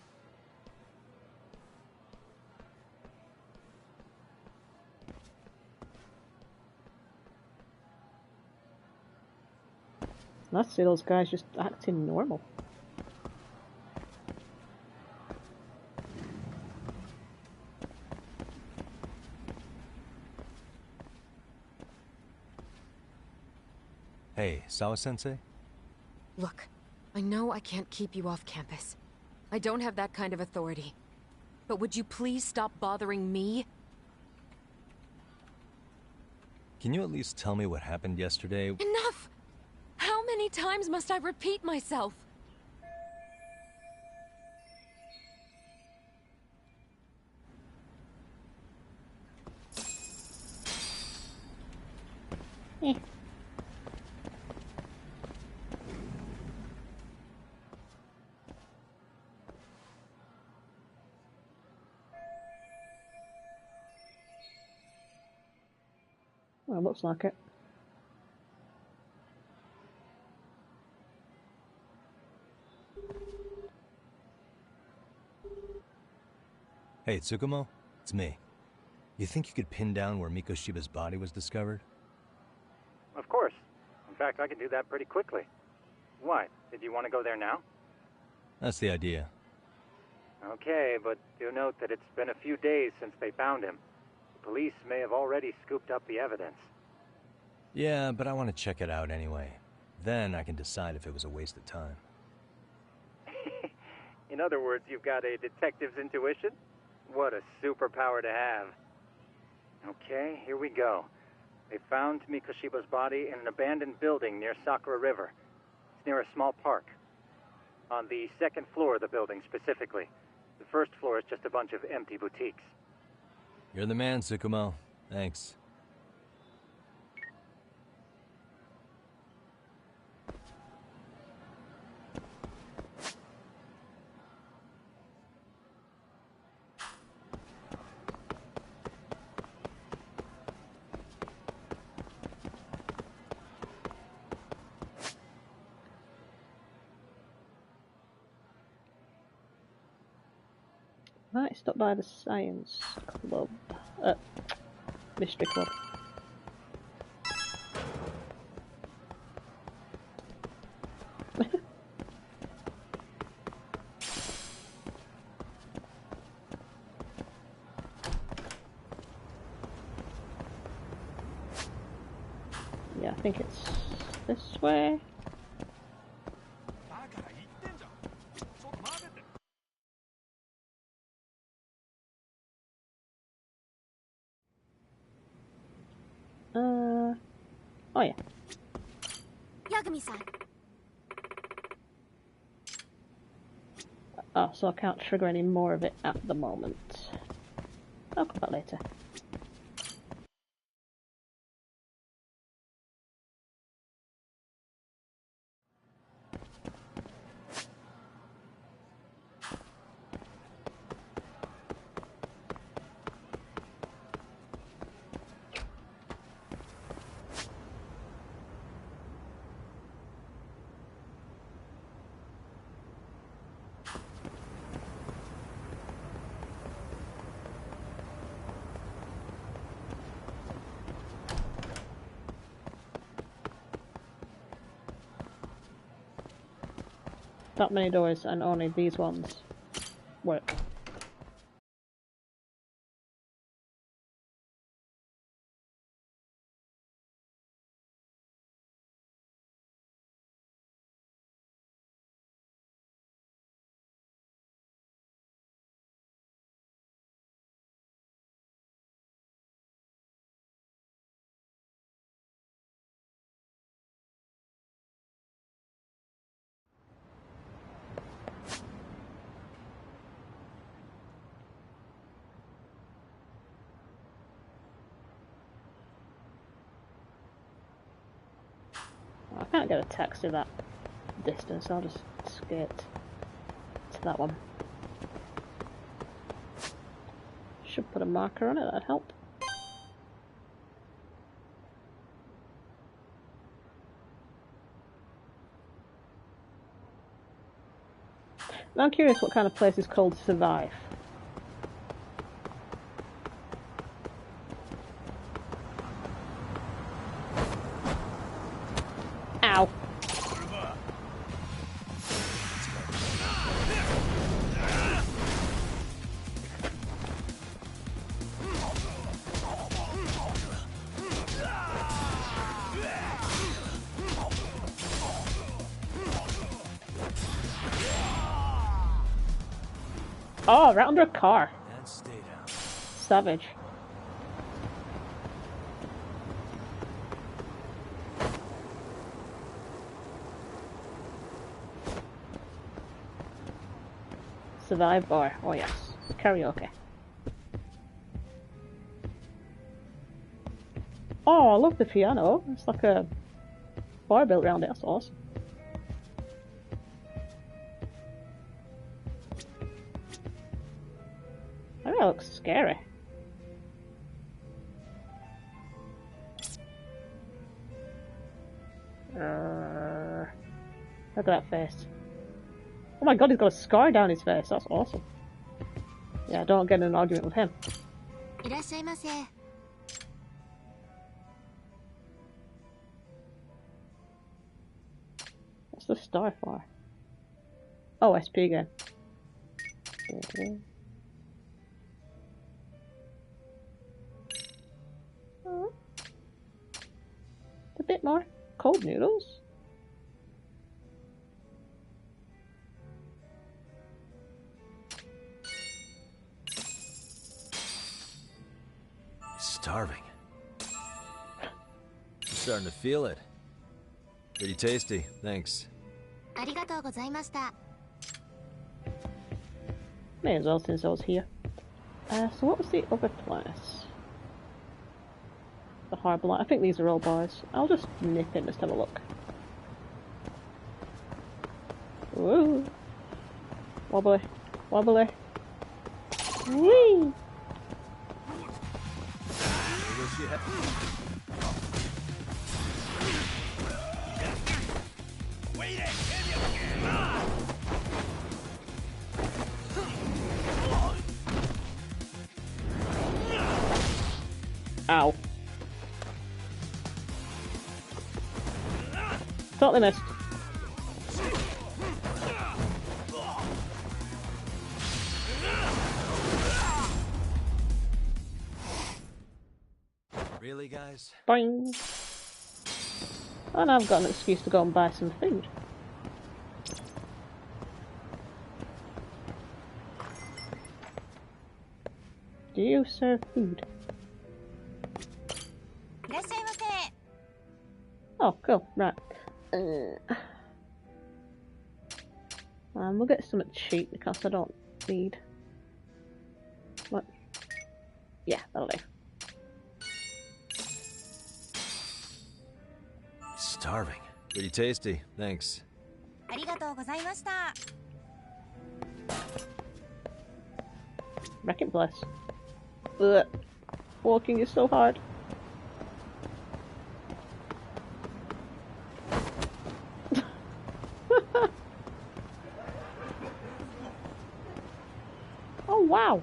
Nice to see those guys just acting normal. Hey, Sawa-sensei? Look, I know I can't keep you off campus. I don't have that kind of authority. But would you please stop bothering me? Can you at least tell me what happened yesterday? Enough! How many times must I repeat myself? Well, looks like it. Hey, Tsukumo? It's me. You think you could pin down where Mikoshiba's body was discovered? Of course. In fact, I can do that pretty quickly. Why? Did you want to go there now? That's the idea. Okay, but do note that it's been a few days since they found him. The police may have already scooped up the evidence. Yeah, but I want to check it out anyway. Then I can decide if it was a waste of time. In other words, you've got a detective's intuition? What a superpower to have. Okay, here we go. They found Mikoshiba's body in an abandoned building near Sakura River. It's near a small park. On the second floor of the building, specifically. The first floor is just a bunch of empty boutiques. You're the man, Tsukumo. Thanks. Right, stop by the Science Club. Mystery Club. Yeah, I think it's this way. Oh yeah. Yagami-san. Oh, so I can't trigger any more of it at the moment. I'll come back later. that many doors and only these ones work. I can't get a text to that distance, I'll just skate to that one. Should put a marker on it, that'd help. I'm curious what kind of place is called Survive. Ow. Oh, right under a car. And stay down. Savage. Survive bar. Oh yes. Karaoke. Oh, I love the piano. It's like a bar built around it. That's awesome. I think that looks scary. Look at that face. Oh my god, he's got a scar down his face. That's awesome. Yeah, don't get in an argument with him. What's the star for? Oh, SP again. Okay. Oh. A bit more. Cold noodles. Starving. I'm starting to feel it. Pretty tasty, thanks. May as well since I was here. So what was the other place? The harbour line. I think these are all bars. I'll just nip in, just have a look. Woo! Wobbly. Wobbly. Whee! Ow. Totally missed. Really, guys? Boing. And I've got an excuse to go and buy some food. Do you serve food? Oh, cool. Right. We'll get something cheap because I don't need. What? Yeah, that'll do. Starving. Pretty tasty, thanks. Wrecking place. Ugh. Walking is so hard. Oh wow! You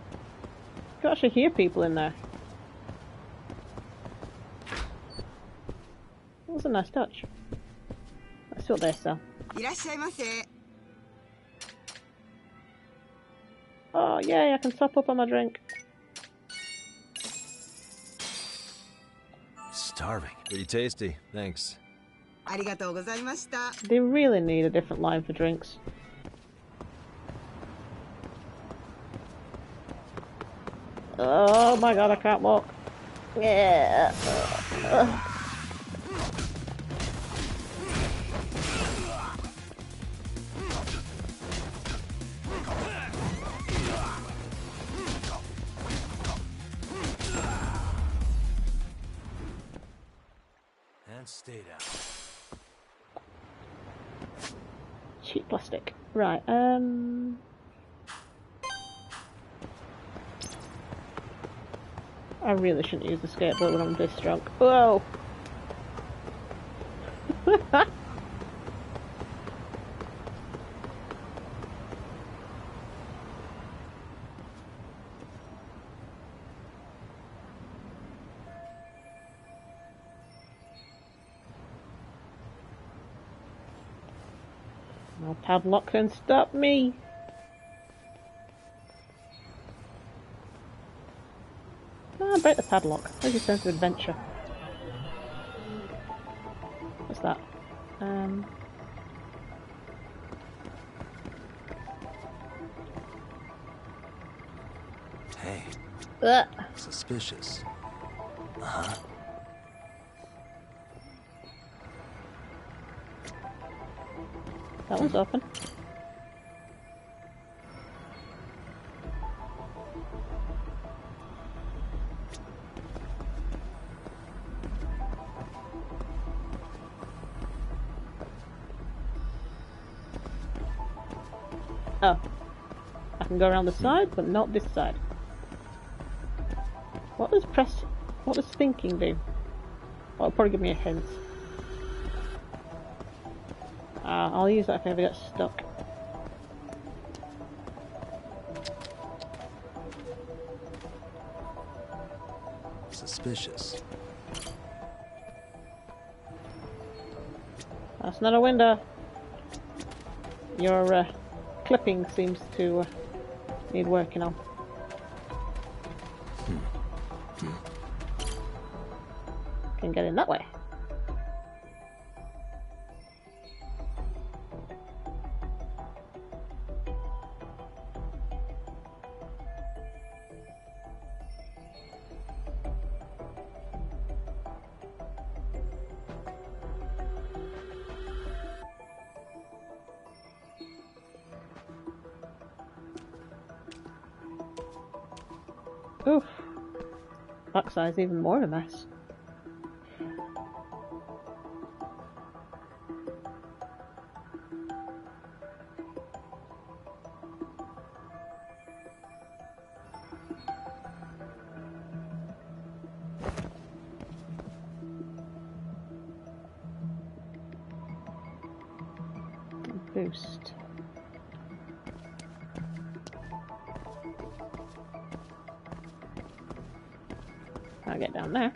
can actually hear people in there. That was a nice touch. Let's see what they sell. いらっしゃいませ。Oh, yay, I can top up on my drink. Starving. Pretty tasty. Thanks. ありがとうございました。 They really need a different line for drinks. Oh my god, I can't walk. Yeah. And stay down. Cheap plastic. Right, I really shouldn't use the skateboard when I'm this drunk. Whoa! No padlock can stop me! Ah, break the padlock. Where's your sense of adventure? What's that? Hey. Suspicious. Uh-huh. That one's open. Oh. I can go around the side, but not this side. What does thinking do? Well, it'll probably give me a hint. I'll use that if I ever get stuck. Suspicious. That's not a window. Your clipping seems to need working on. Can get in that way. Oof. Backside's even more of a mess. Boost. I'll get down there.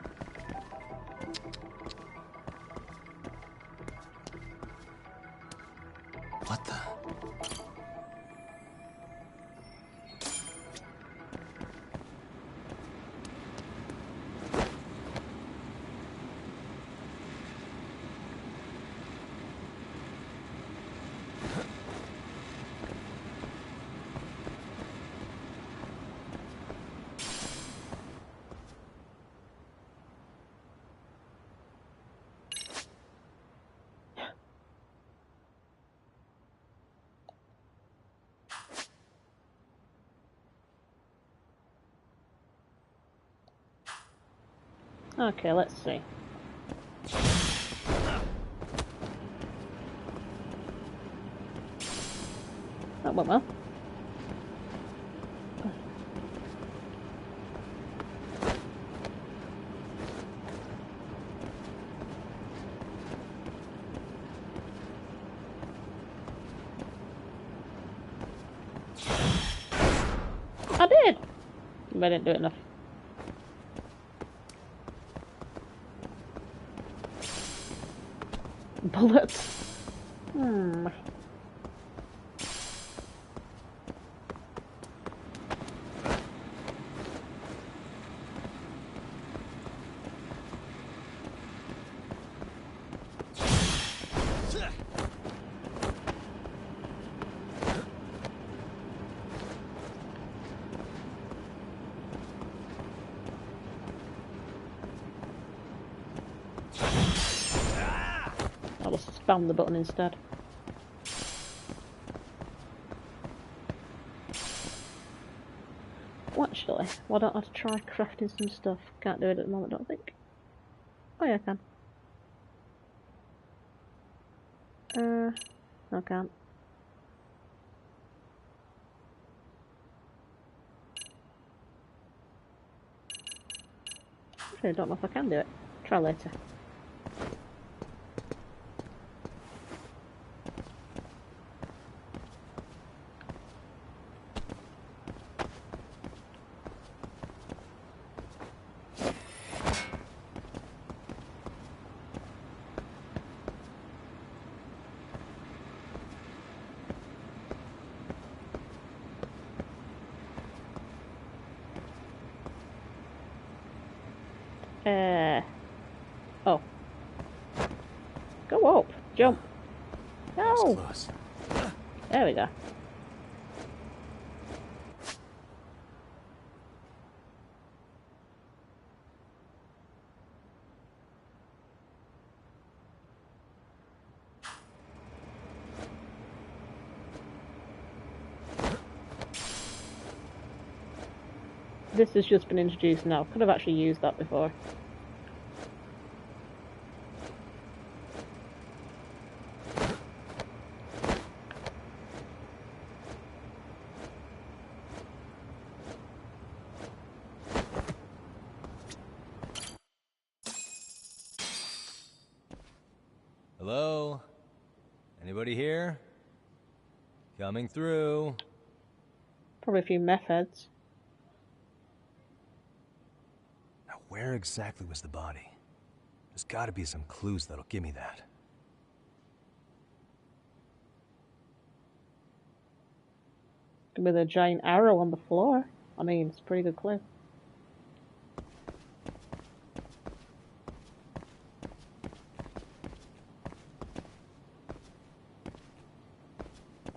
What the? Okay, let's see. That went well. I did! But I didn't do it enough. Bullets. Found the button instead. Well, actually, why don't I try crafting some stuff? Can't do it at the moment, don't think. Oh yeah, I can. No, I can't. Actually, I don't know if I can do it. Try later. Oh. Go up. Jump. No. Close. There we go. This has just been introduced now. Could have actually used that before. Hello? Anybody here? Coming through. Probably a few meth heads. Now, where exactly was the body? There's gotta be some clues that'll give me that. With a giant arrow on the floor. I mean, it's a pretty good clue.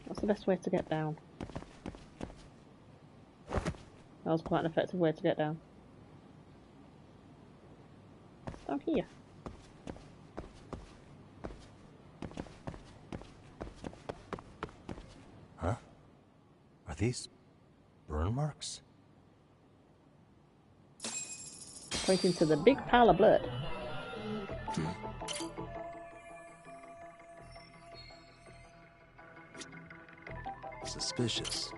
What's the best way to get down? That was quite an effective way to get down. It's down here. Huh? Are these burn marks? Pointing to the big pile of blood. Suspicious.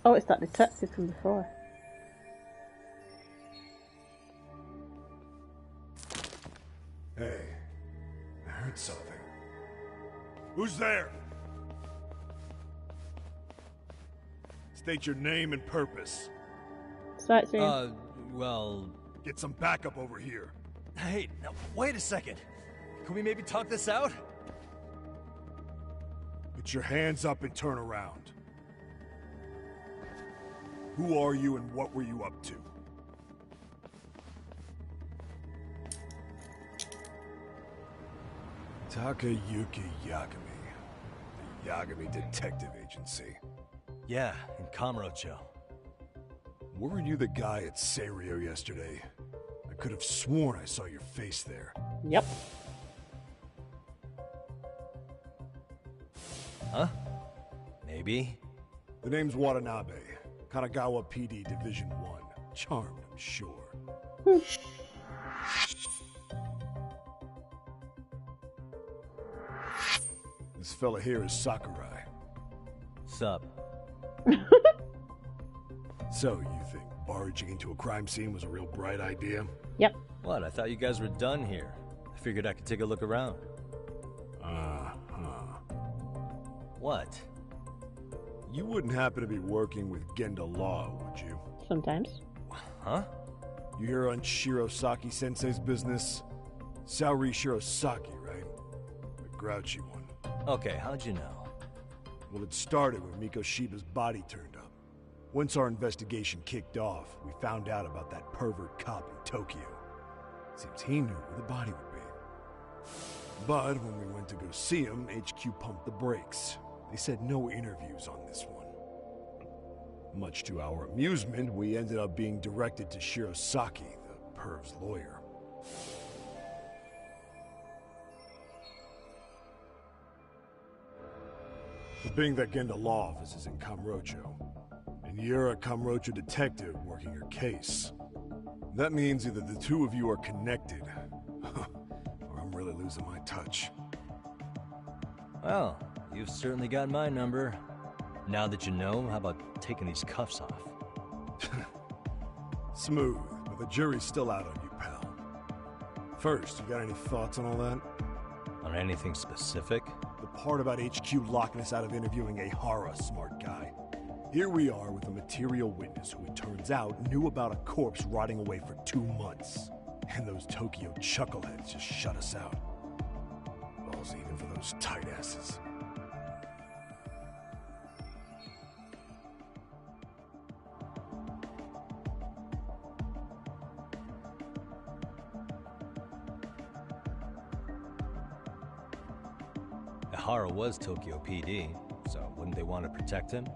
Oh, it's that detective from before. Hey, I heard something. Who's there? State your name and purpose. Sightseeing. Well... Get some backup over here. Hey, now, wait a second. Can we maybe talk this out? Put your hands up and turn around. Who are you and what were you up to? Takayuki Yagami. The Yagami Detective Agency. Yeah, in Kamurocho. Weren't you the guy at Serio yesterday? I could have sworn I saw your face there. Yep. Huh? Maybe. The name's Watanabe. Kanagawa PD Division 1. Charmed, I'm sure. This fella here is Sakurai. Sup? So, you think barging into a crime scene was a real bright idea? Yep. What? I thought you guys were done here. I figured I could take a look around. Uh-huh. What? You wouldn't happen to be working with Genda Law, would you? Sometimes. Huh? You hear on Shirosaki-sensei's business? Saori Shirosaki, right? The grouchy one. Okay, how'd you know? Well, it started when Mikoshiba's body turned up. Once our investigation kicked off, we found out about that pervert cop in Tokyo. Seems he knew where the body would be. But when we went to go see him, HQ pumped the brakes. They said no interviews on this one. Much to our amusement, we ended up being directed to Shirosaki, the perv's lawyer. Being that Genda Law office is in Kamurocho, and you're a Kamurocho detective working your case. That means either the two of you are connected, or I'm really losing my touch. Well, you've certainly got my number. Now that you know, how about taking these cuffs off? Smooth, but the jury's still out on you, pal. First, you got any thoughts on all that? On anything specific? The part about HQ locking us out of interviewing a Hara, smart guy. Here we are with a material witness who it turns out knew about a corpse rotting away for 2 months. And those Tokyo chuckleheads just shut us out. Balls even for those tight asses. Hara was Tokyo PD, so wouldn't they want to protect him?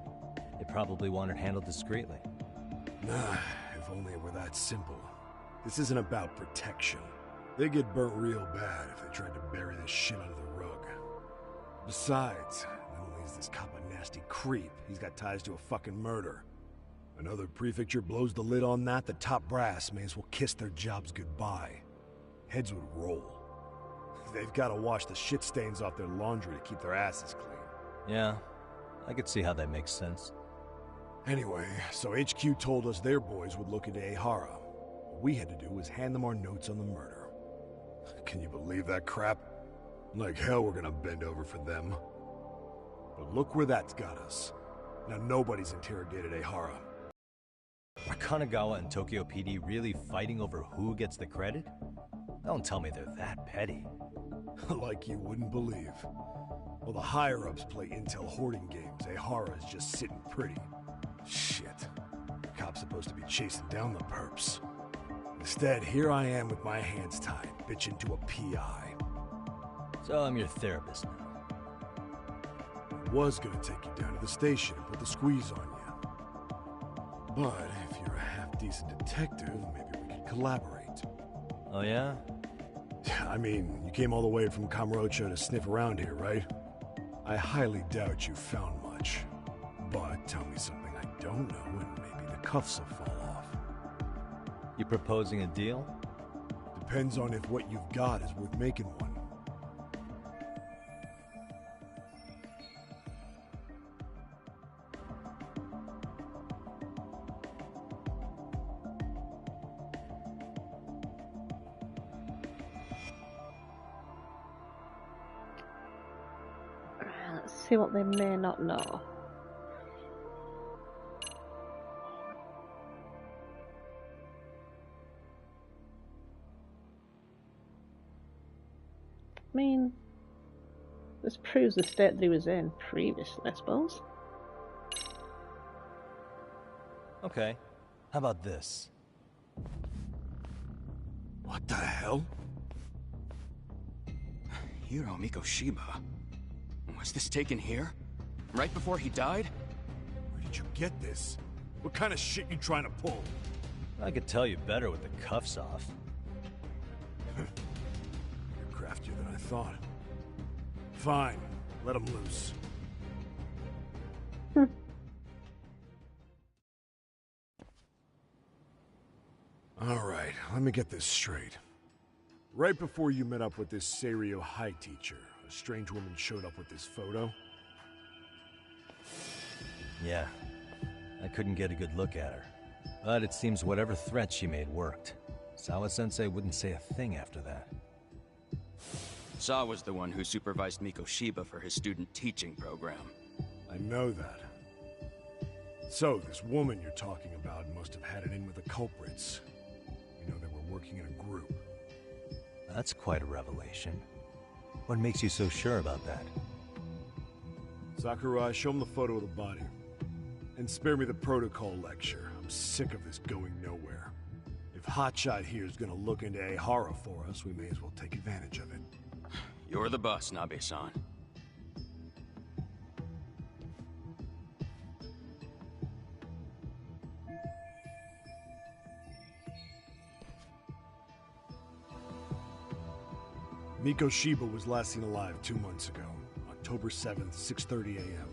They probably want it handled discreetly. Nah, if only it were that simple. This isn't about protection. They get burnt real bad if they tried to bury this shit under the rug. Besides, not only is this cop a nasty creep, he's got ties to a fucking murder. Another prefecture blows the lid on that, the top brass may as well kiss their jobs goodbye. Heads would roll. They've got to wash the shit stains off their laundry to keep their asses clean. Yeah, I could see how that makes sense. Anyway, so HQ told us their boys would look into Ehara. What we had to do was hand them our notes on the murder. Can you believe that crap? Like hell we're gonna bend over for them. But look where that's got us. Now nobody's interrogated Ehara. Are Kanagawa and Tokyo PD really fighting over who gets the credit? Don't tell me they're that petty. Like you wouldn't believe. Well, the higher-ups play intel hoarding games. Ehara is just sitting pretty. Shit. The cop's supposed to be chasing down the perps. Instead, here I am with my hands tied, bitching to a PI. So I'm your therapist now. I was gonna take you down to the station and put the squeeze on you. But if you're a half-decent detective, maybe we could collaborate. Oh yeah? I mean, you came all the way from Kamurocho to sniff around here, right? I highly doubt you found much. But tell me something I don't know and maybe the cuffs will fall off. You proposing a deal? Depends on if what you've got is worth making one. Let's see what they may not know. I mean, this proves the state that he was in previously, I suppose. Okay, how about this? What the hell? Hiro Mikoshiba. Was this taken here? Right before he died? Where did you get this? What kind of shit you trying to pull? I could tell you better with the cuffs off. You're craftier than I thought. Fine, let him loose. Alright, let me get this straight. Right before you met up with this Seiryo High teacher, a strange woman showed up with this photo? Yeah, I couldn't get a good look at her. But it seems whatever threat she made worked. Sawa-sensei wouldn't say a thing after that. Sawa's the one who supervised Mikoshiba for his student teaching program. I know that. So, this woman you're talking about must have had it in with the culprits. You know, they were working in a group. That's quite a revelation. What makes you so sure about that? Sakurai, show him the photo of the body. And spare me the protocol lecture. I'm sick of this going nowhere. If Hotshot here is gonna look into Ehara for us, we may as well take advantage of it. You're the boss, Nabe-san. Miko Shiba was last seen alive 2 months ago, October 7th, 6:30 a.m.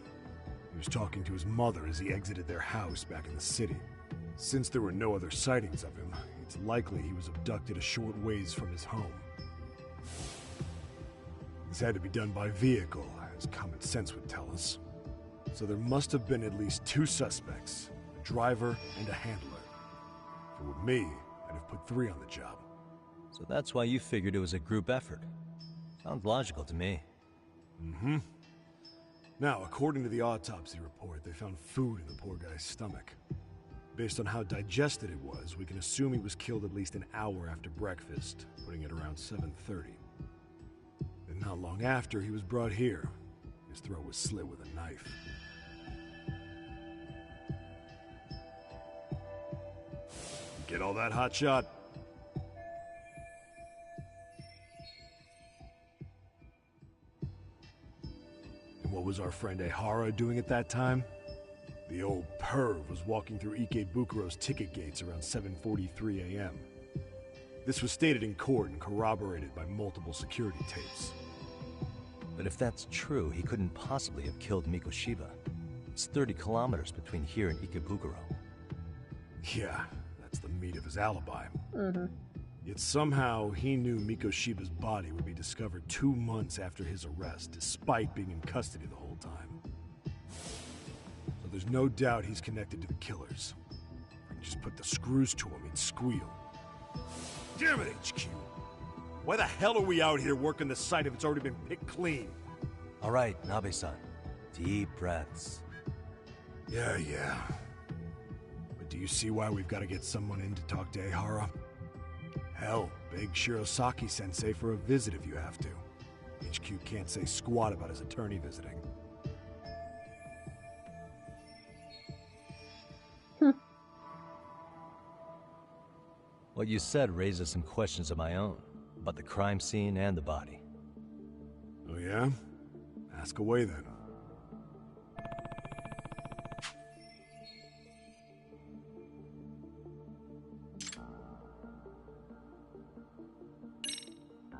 He was talking to his mother as he exited their house back in the city. Since there were no other sightings of him, it's likely he was abducted a short ways from his home. This had to be done by vehicle, as common sense would tell us. So there must have been at least 2 suspects, a driver and a handler. If it were me, I'd have put 3 on the job. So that's why you figured it was a group effort. Sounds logical to me. Mm-hmm. Now, according to the autopsy report, they found food in the poor guy's stomach. Based on how digested it was, we can assume he was killed at least an hour after breakfast, putting it around 7:30. And not long after, he was brought here. His throat was slit with a knife. Get all that, Hotshot? And what was our friend Ehara doing at that time? The old perv was walking through Ikebukuro's ticket gates around 7:43 a.m. This was stated in court and corroborated by multiple security tapes. But if that's true, he couldn't possibly have killed Miko Shiba. It's 30 kilometers between here and Ikebukuro. Yeah, that's the meat of his alibi. Mm-hmm. Yet somehow he knew Miko Shiba's body would be discovered 2 months after his arrest, despite being in custody the whole time. So there's no doubt he's connected to the killers. If I can just put the screws to him, he'd squeal. Damn it, HQ! Why the hell are we out here working the site if it's already been picked clean? All right, Nabe-san. Deep breaths. Yeah. But do you see why we've got to get someone in to talk to Ehara? Hell, beg Shirosaki-sensei for a visit if you have to. HQ can't say squat about his attorney visiting. What you said raises some questions of my own, about the crime scene and the body. Oh yeah? Ask away then.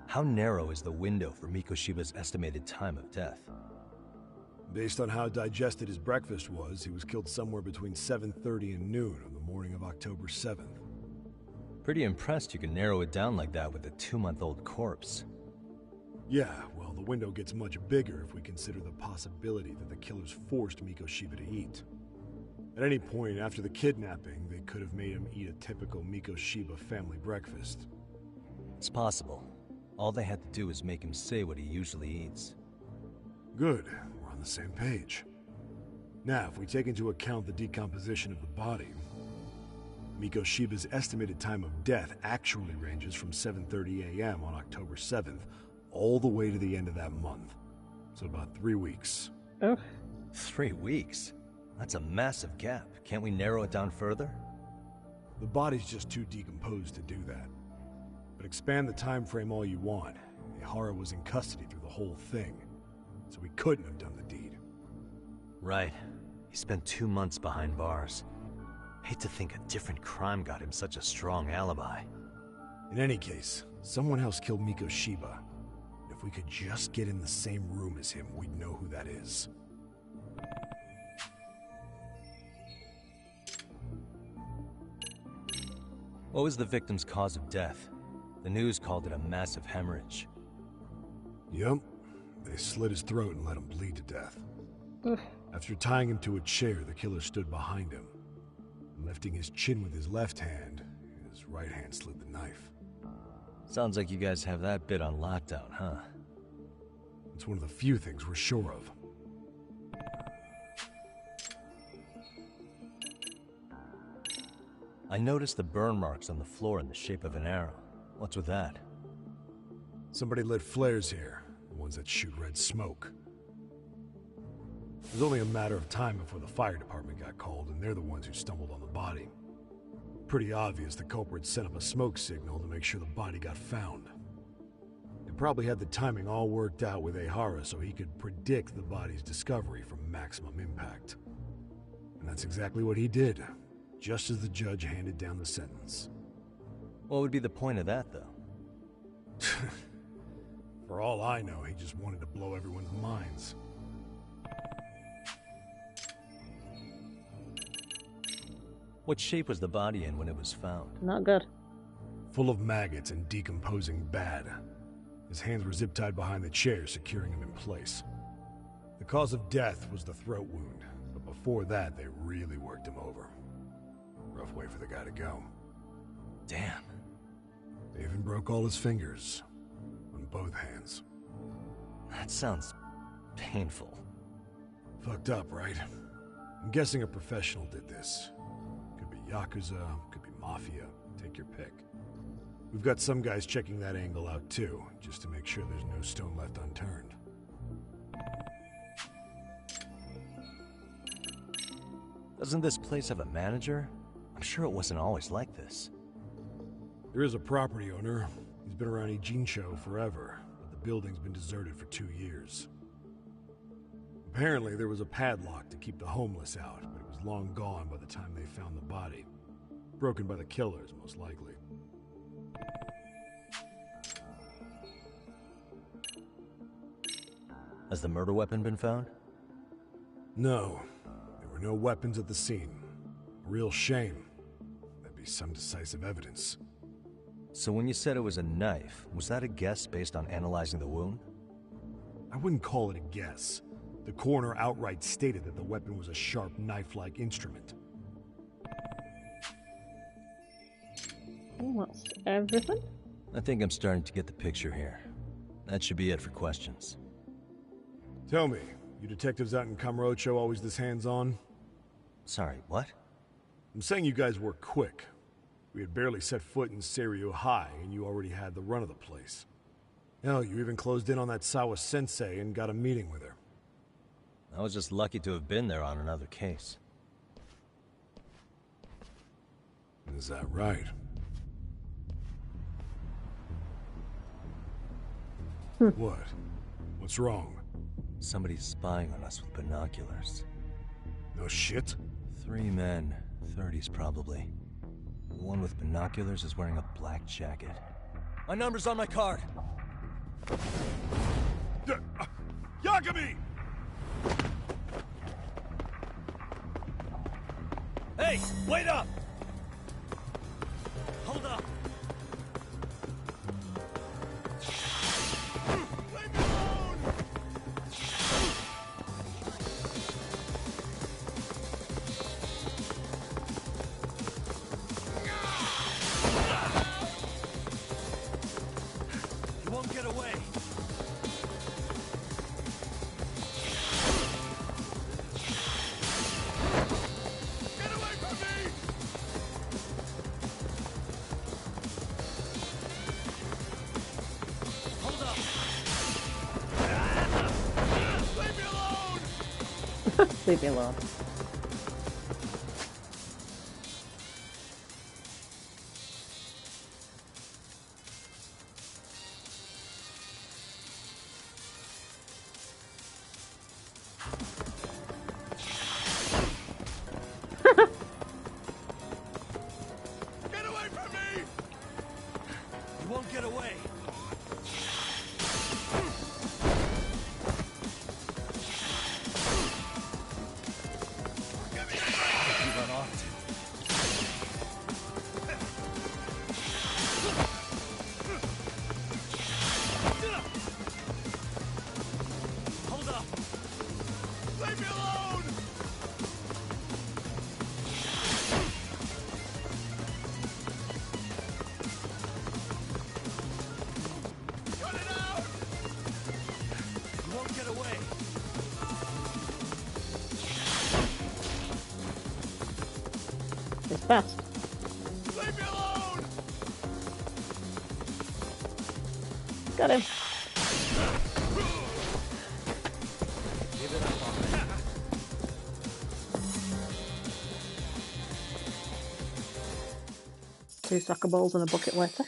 How narrow is the window for Miko Shiba's estimated time of death? Based on how digested his breakfast was, he was killed somewhere between 7:30 and noon on the morning of October 7th. Pretty impressed you can narrow it down like that with a 2-month-old corpse. Yeah, well, the window gets much bigger if we consider the possibility that the killers forced Miko Shiba to eat. At any point after the kidnapping, they could have made him eat a typical Miko Shiba family breakfast. It's possible. All they had to do was make him say what he usually eats. Good, we're on the same page. Now, if we take into account the decomposition of the body, Miko Shiba's estimated time of death actually ranges from 7:30 a.m. on October 7th all the way to the end of that month. So about 3 weeks. Oh. 3 weeks? That's a massive gap. Can't we narrow it down further? The body's just too decomposed to do that. But expand the time frame all you want. Ehara was in custody through the whole thing, so he couldn't have done the deed. Right. He spent 2 months behind bars. Hate to think a different crime got him such a strong alibi. In any case, someone else killed Miko Shiba. If we could just get in the same room as him, we'd know who that is. What was the victim's cause of death? The news called it a massive hemorrhage. Yup. They slit his throat and let him bleed to death. Ugh. After tying him to a chair, the killer stood behind him. Lifting his chin with his left hand, his right hand slid the knife. Sounds like you guys have that bit on lockdown, huh? It's one of the few things we're sure of. I noticed the burn marks on the floor in the shape of an arrow. What's with that? Somebody lit flares here, the ones that shoot red smoke. It was only a matter of time before the fire department got called, and they're the ones who stumbled on the body. Pretty obvious the culprit set up a smoke signal to make sure the body got found. They probably had the timing all worked out with Ehara so he could predict the body's discovery from maximum impact. And that's exactly what he did, just as the judge handed down the sentence. What would be the point of that, though? For all I know, he just wanted to blow everyone's minds. What shape was the body in when it was found? Not good. Full of maggots and decomposing bad. His hands were zip-tied behind the chair, securing him in place. The cause of death was the throat wound, but before that, they really worked him over. Rough way for the guy to go. Damn. They even broke all his fingers. On both hands. That sounds painful. Fucked up, right? I'm guessing a professional did this. Could be Yakuza, could be Mafia. Take your pick. We've got some guys checking that angle out too, just to make sure there's no stone left unturned. Doesn't this place have a manager? I'm sure it wasn't always like this. There is a property owner. He's been around Ijincho forever, but the building's been deserted for 2 years. Apparently, there was a padlock to keep the homeless out, but it was long gone by the time they found the body. Broken by the killers, most likely. Has the murder weapon been found? No. There were no weapons at the scene. A real shame. That'd be some decisive evidence. So when you said it was a knife, was that a guess based on analyzing the wound? I wouldn't call it a guess. The coroner outright stated that the weapon was a sharp knife-like instrument. Oh, that's everything? I think I'm starting to get the picture here. That should be it for questions. Tell me, you detectives out in Kamurocho always this hands-on? Sorry, what? I'm saying you guys work quick. We had barely set foot in Seiryo High, and you already had the run of the place. Hell, you even closed in on that Sawa-sensei and got a meeting with her. I was just lucky to have been there on another case. Is that right? What? What's wrong? Somebody's spying on us with binoculars. No shit? 3 men, 30s probably. The one with binoculars is wearing a black jacket. My number's on my card! Yagami! Hey, wait up! Hold up! Leave me alone! You won't get away! Get away from me! Hold up! Leave me alone! Leave me alone. Get away from me! You won't get away! You run off too. Hold up! Leave me alone! Cut it out! You won't get away! It's fast. Got him. Give it up already. Two soccer balls and a bucket later.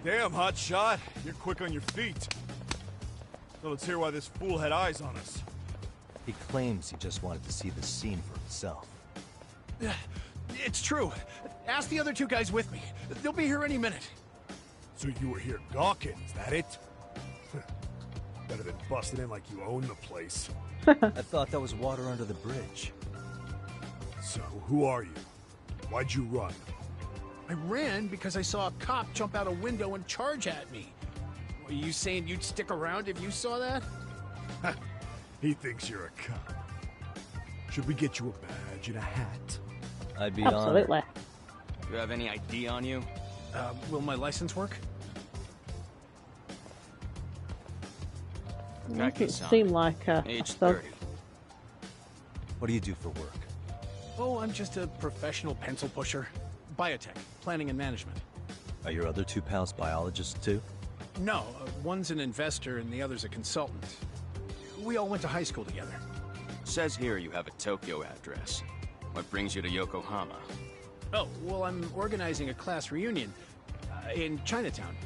Damn, hotshot. You're quick on your feet. So let's hear why this fool had eyes on us. He claims he just wanted to see the scene for himself. It's true. Ask the other two guys with me. They'll be here any minute. So you were here gawking, is that it? Better than busting in like you own the place. I thought that was water under the bridge. So, who are you? Why'd you run? I ran because I saw a cop jump out a window and charge at me. Are you saying you'd stick around if you saw that? He thinks you're a cop. Should we get you a badge and a hat? I'd be Absolutely. honored. You have any ID on you? Will my license work? Make it seem like a Age thug. 30. What do you do for work? Oh, I'm just a professional pencil pusher. Biotech, planning and management. Are your other two pals biologists too? No, one's an investor and the other's a consultant. We all went to high school together. Says here you have a Tokyo address. What brings you to Yokohama? Oh, well, I'm organizing a class reunion in Chinatown.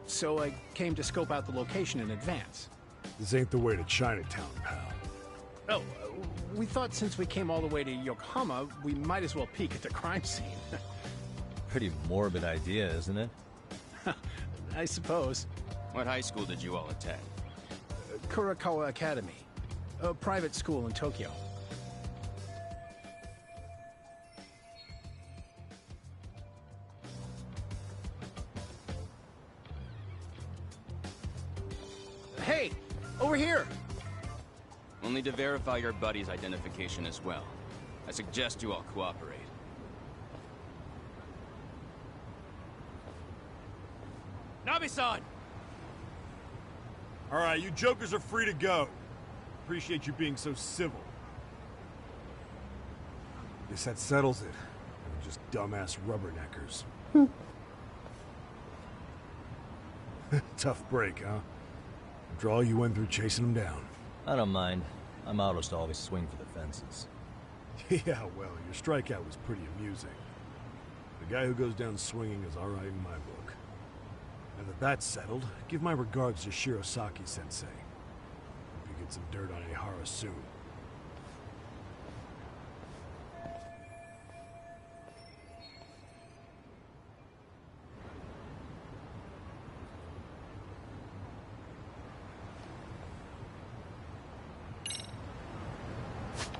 So I came to scope out the location in advance. This ain't the way to Chinatown, pal. Oh, we thought since we came all the way to Yokohama, we might as well peek at the crime scene. Pretty morbid idea, isn't it? I suppose. What high school did you all attend? Kurakawa Academy, a private school in Tokyo. Hey, over here! We'll need to verify your buddy's identification as well. I suggest you all cooperate. Nabi-san! Alright, you jokers are free to go. Appreciate you being so civil. Guess that settles it. We're just dumbass rubberneckers. Tough break, huh? After all you went through chasing them down. I don't mind. I'm autos to always swing for the fences. Yeah, well, your strikeout was pretty amusing. The guy who goes down swinging is alright in my book. Now that that's settled, give my regards to Shirosaki-sensei. Hope you get some dirt on Ihara soon.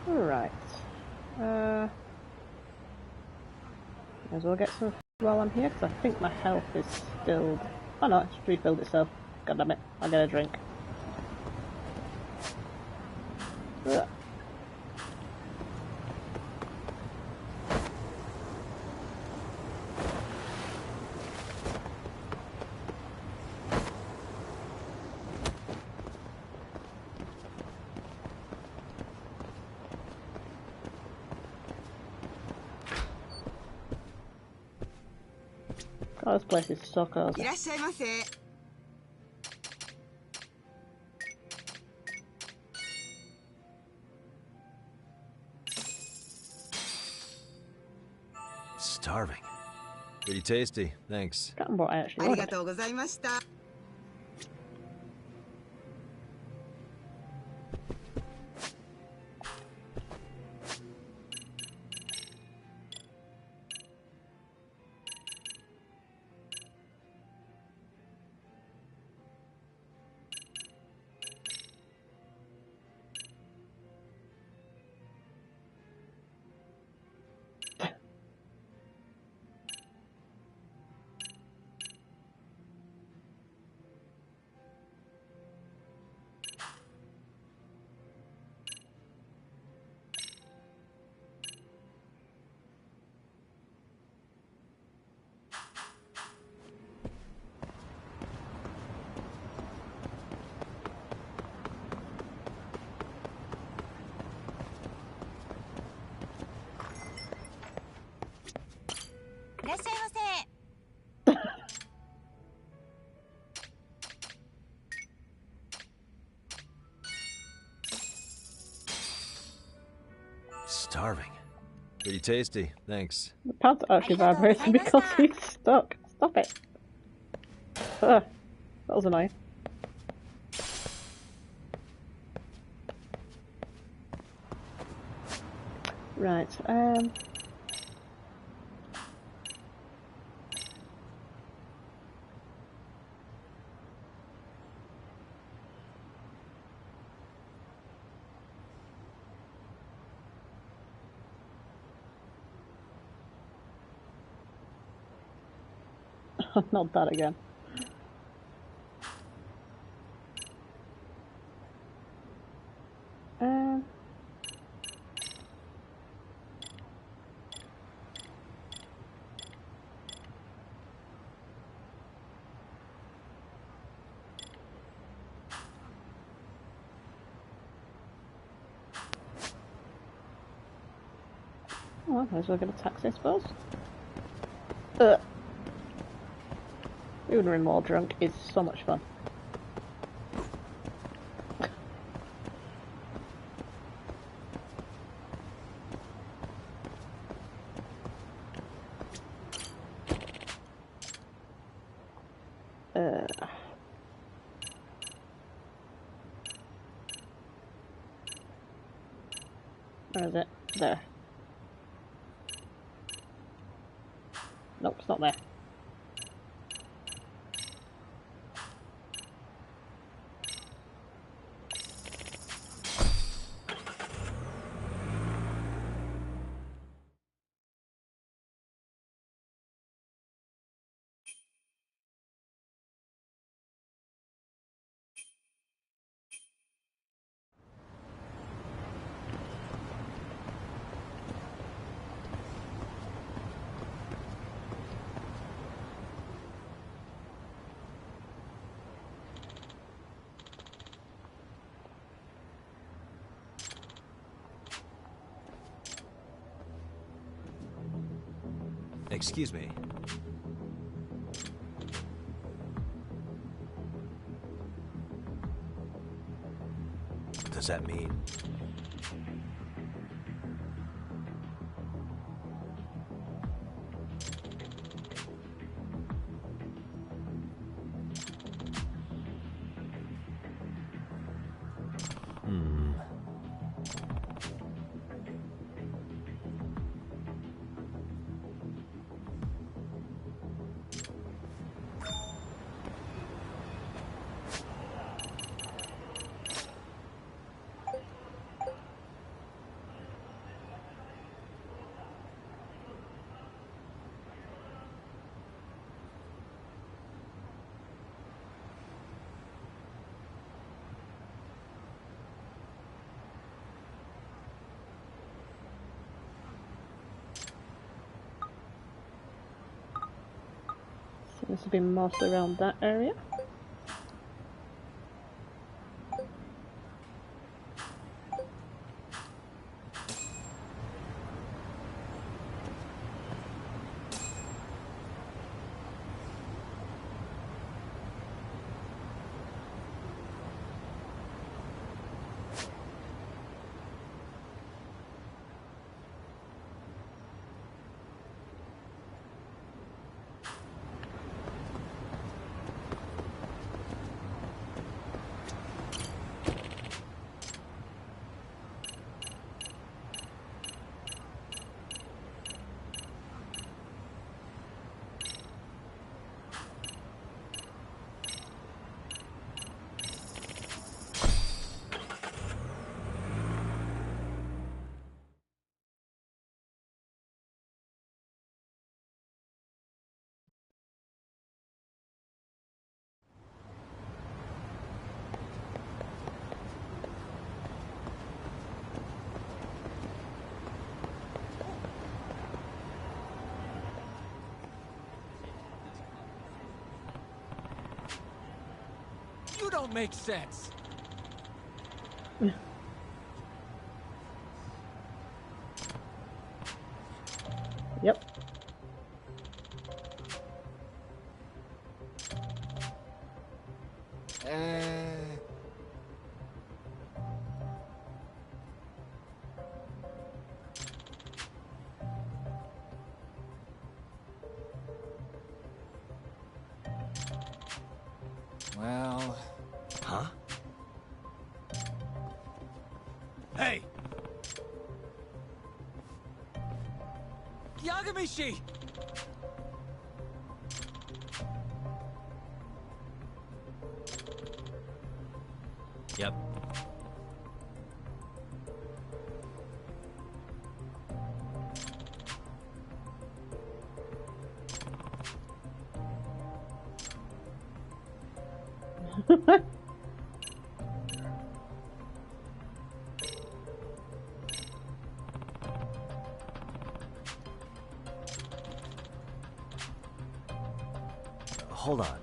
Alright. Might as well get some while I'm here, because I think my health is still... Oh no, it's refilled itself. God damn it, I'll get a drink. Ugh. God, this place is so cozy. いらっしゃいませ。Starving. Pretty tasty, thanks. Can't what I actually あり wanted. がとうございました。starving. Pretty tasty, thanks. The pad's actually vibrating because he's stuck. Stop it. Ugh, that was annoying. Right, not that again. Well, might as well get a taxi, I suppose. Even more drunk is so much fun. Where is it? There. Nope, it's not there. Excuse me. Does that mean... Seems to be mostly around that area. You don't make sense. Yep. Hey! Yagamishi! Yep. Hold on.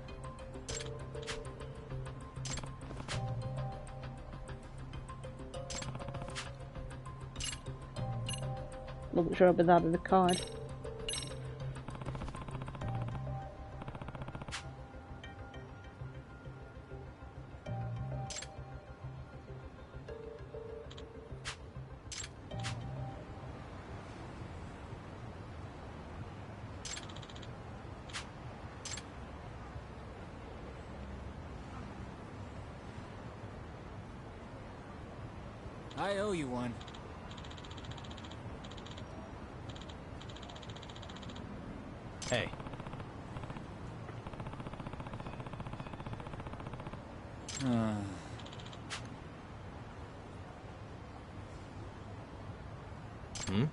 Wasn't sure about that in the card. I owe you one. Hey. Hmm?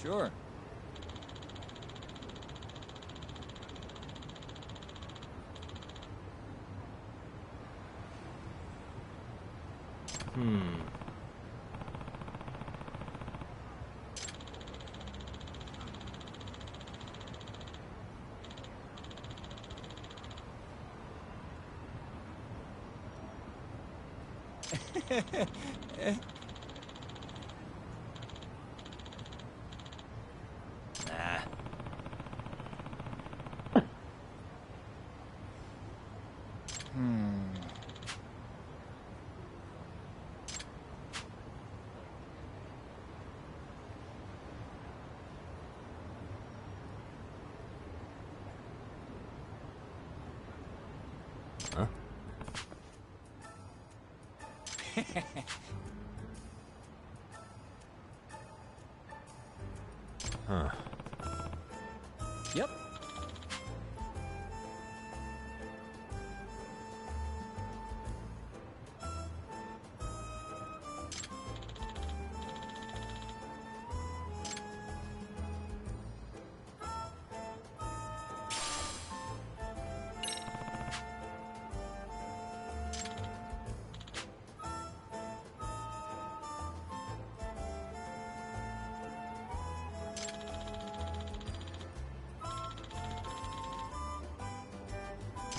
Sure. Nah. Huh? Huh. Yep.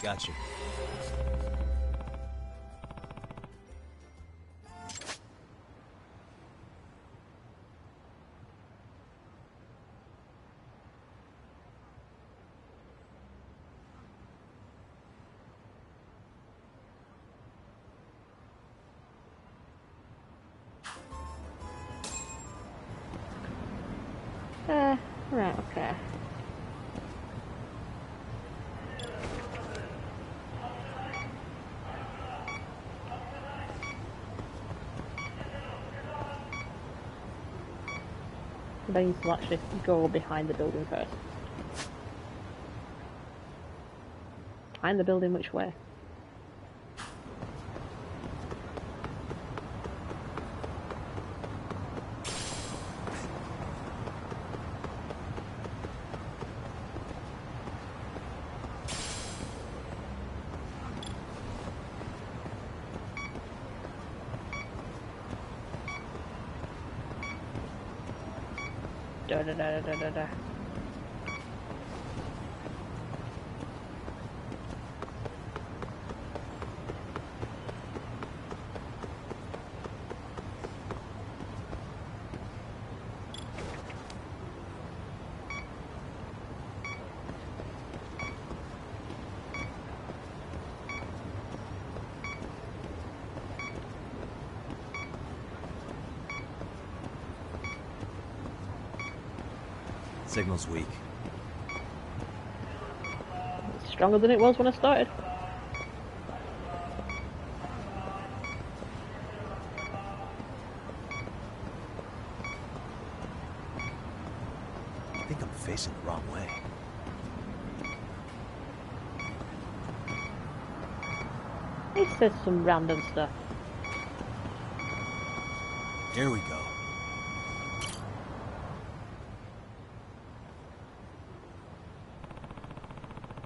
Got you. Right, okay. But I need to actually go behind the building first. Behind the building, which way? Da da da da da da. Signal's weak. stronger than it was when I started. I think I'm facing the wrong way. He says some random stuff. Here we go.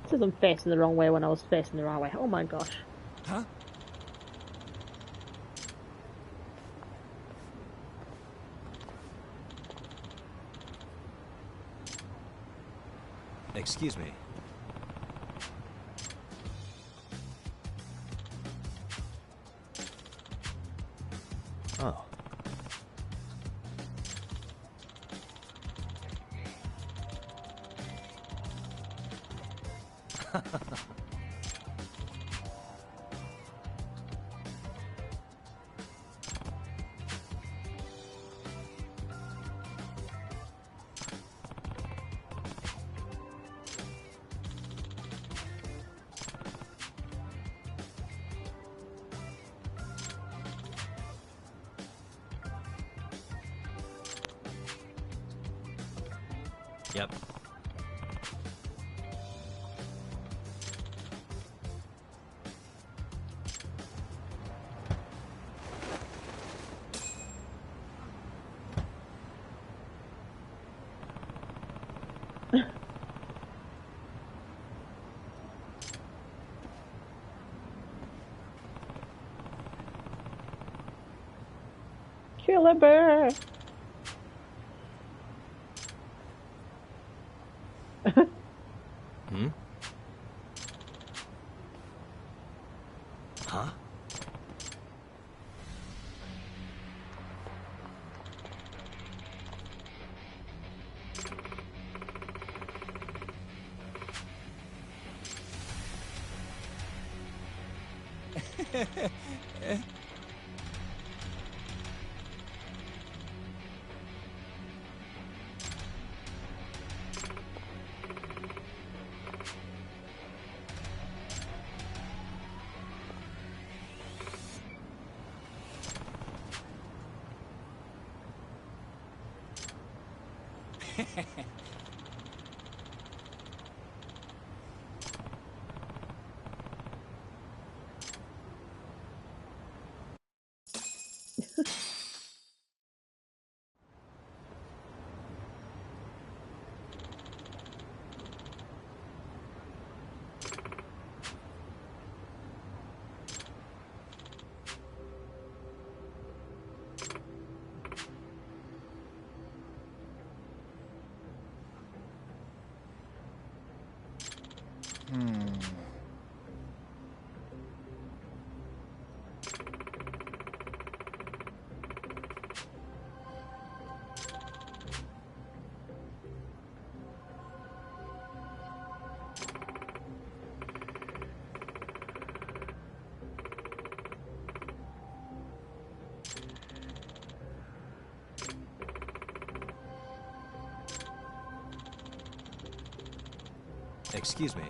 It says I'm facing the wrong way when I was facing the right way. Oh my gosh. Huh? Excuse me. Oh. Yep. Kill a bear! Hmm? Huh? Excuse me.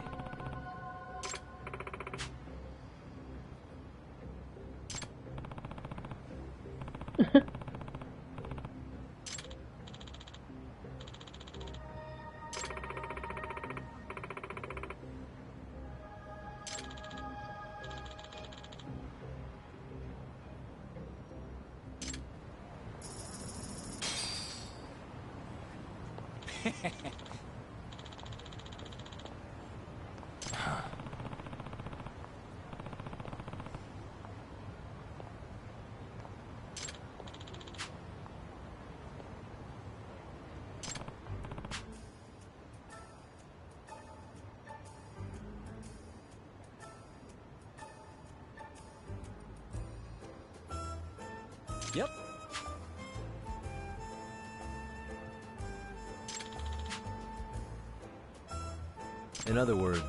Yep. In other words...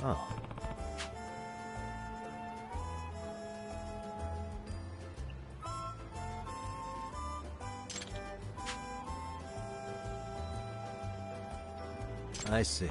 Oh. I see.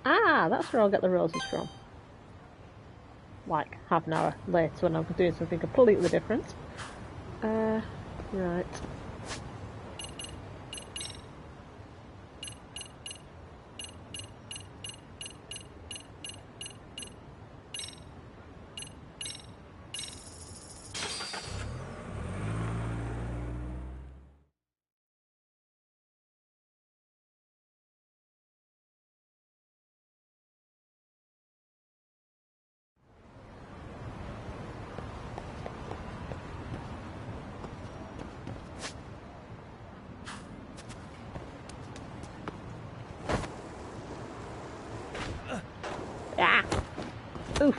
Ah, that's where I'll get the roses from. Like half an hour later when I'm doing something completely different. Right. Ah! Oof.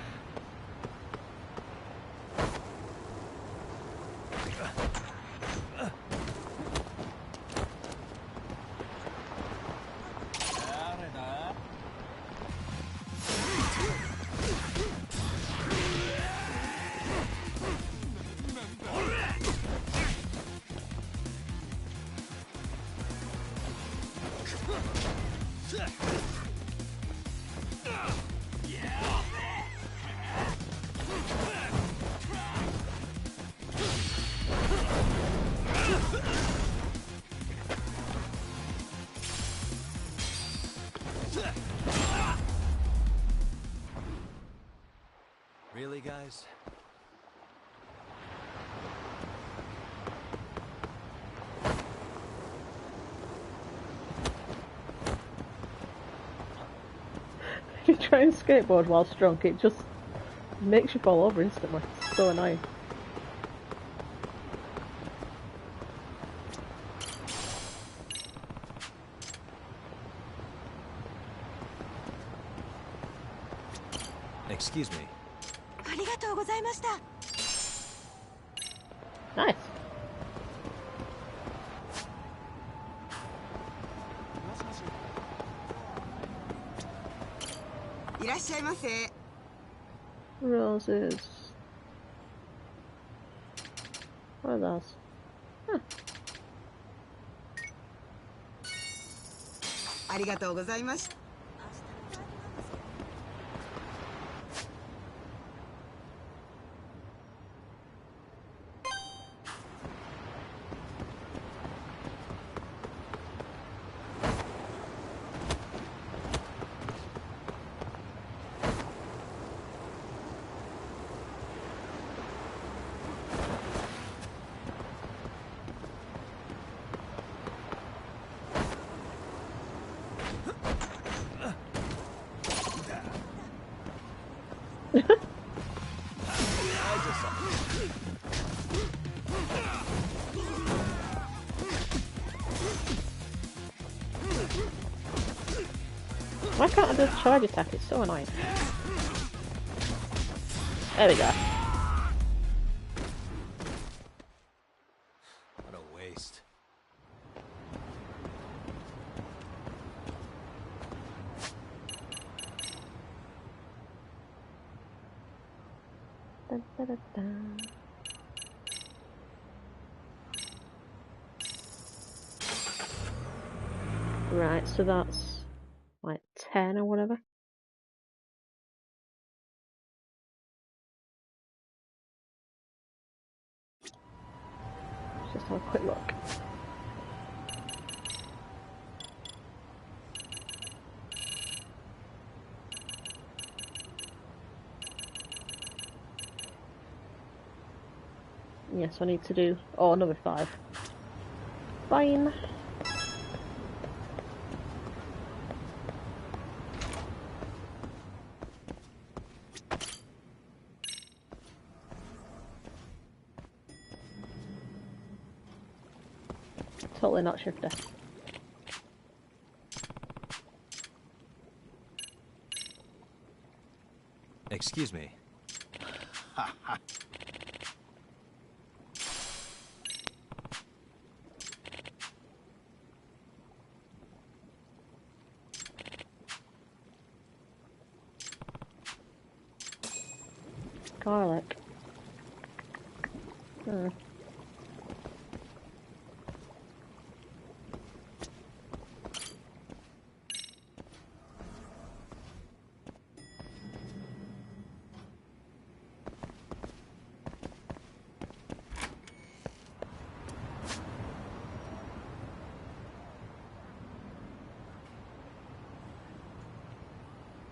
Really, guys? If you try and skateboard whilst drunk, it just makes you fall over instantly. It's so annoying. Excuse me. Nice. Roses. What are those? Huh. ありがとうございました。 Why can't I do a charge attack? It's so annoying. There we go. What a waste. Dun, dun, dun, dun. Right, so that's like 10 or whatever. Let's just have a quick look. Yes, I need to do... Oh, another 5. Fine. Totally not shifter. Excuse me. Garlic.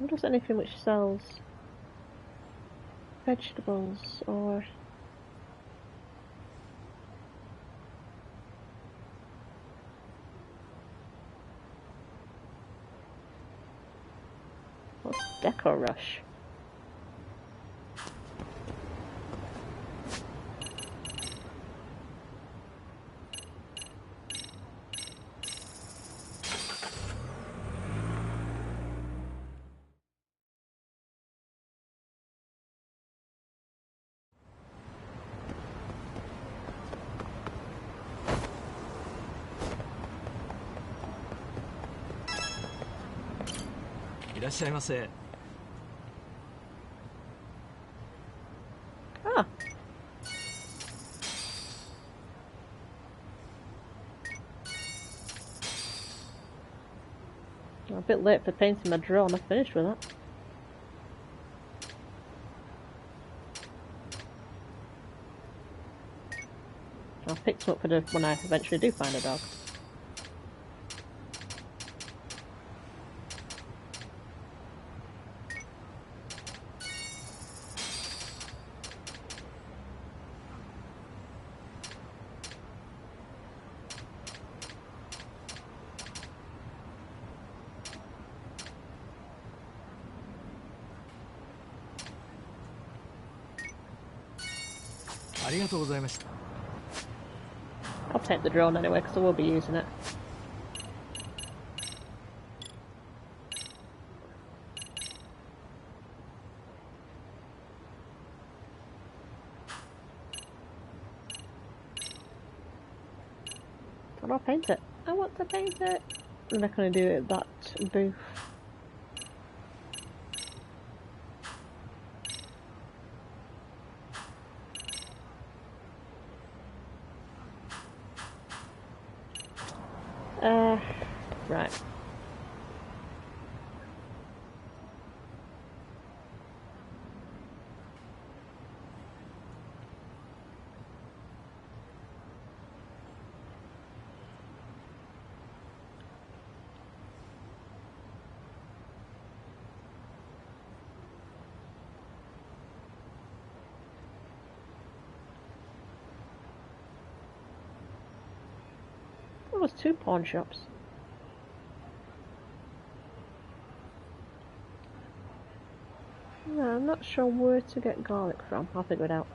What is anything which sells vegetables or what's Deco Rush? Ah. I'm a bit late for painting my drone. I finished with that. I'll pick some up for when I eventually do find a dog. I'll take the drone anyway because I will be using it. And I'll paint it. I want to paint it. I'm not going to do it at that booth. Right. There was 2 pawn shops. No, I'm not sure where to get garlic from. I'll figure it out.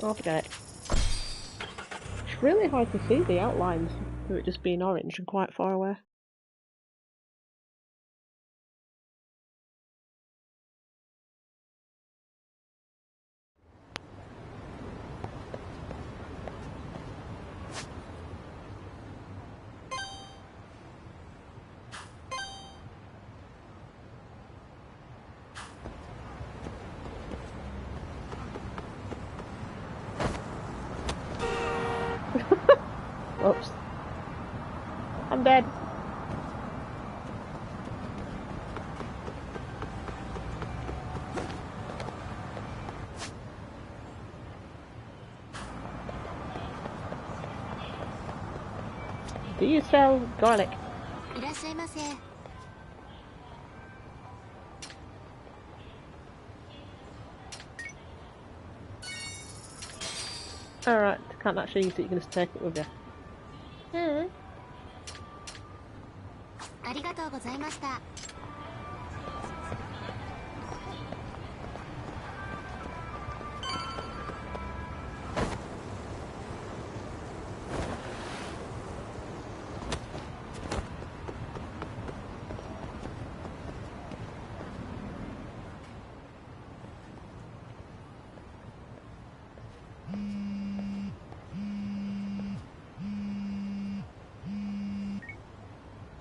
I'll forget it. It's really hard to see the outlines of it just being orange and quite far away. Oops. I'm dead. Do you sell garlic? Alright, can't actually use it, you can just take it with you. Hmm.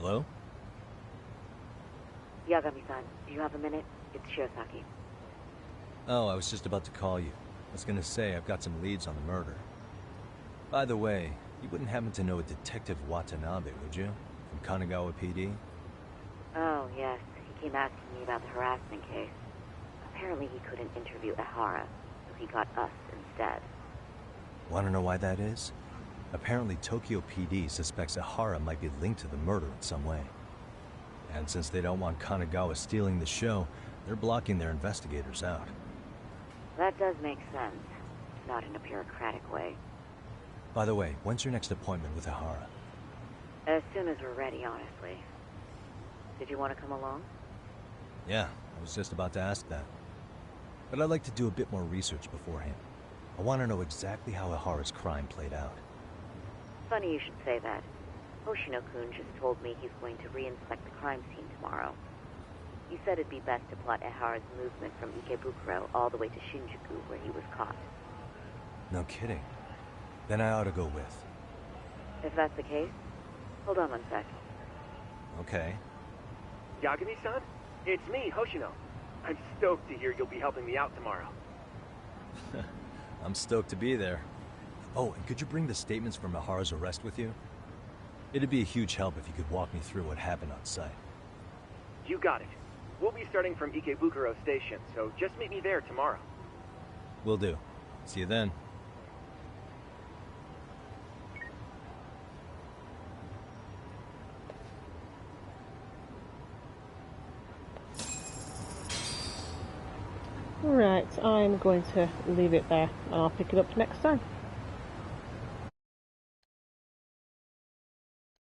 Hello? Yagami-san, do you have a minute? It's Shirosaki. Oh, I was just about to call you. I was gonna say I've got some leads on the murder. By the way, you wouldn't happen to know a Detective Watanabe, would you? From Kanagawa PD? Oh, yes. He came asking me about the harassment case. Apparently he couldn't interview Ehara, so he got us instead. Want to know why that is? Apparently Tokyo PD suspects Ehara might be linked to the murder in some way. And since they don't want Kanagawa stealing the show, they're blocking their investigators out. That does make sense. Not in a bureaucratic way. By the way, when's your next appointment with Ehara? As soon as we're ready, honestly. Did you want to come along? Yeah, I was just about to ask that. But I'd like to do a bit more research beforehand. I want to know exactly how Ehara's crime played out. Funny you should say that. Hoshino-kun just told me he's going to re-inspect the crime scene tomorrow. He said it'd be best to plot Ehara's movement from Ikebukuro all the way to Shinjuku, where he was caught. No kidding. Then I ought to go with. If that's the case, hold on one sec. Okay. Yagami-san? It's me, Hoshino. I'm stoked to hear you'll be helping me out tomorrow. I'm stoked to be there. Oh, and could you bring the statements from Ehara's arrest with you? It'd be a huge help if you could walk me through what happened on site. You got it. We'll be starting from Ikebukuro Station, so just meet me there tomorrow. Will do. See you then. Right, I'm going to leave it there and I'll pick it up next time.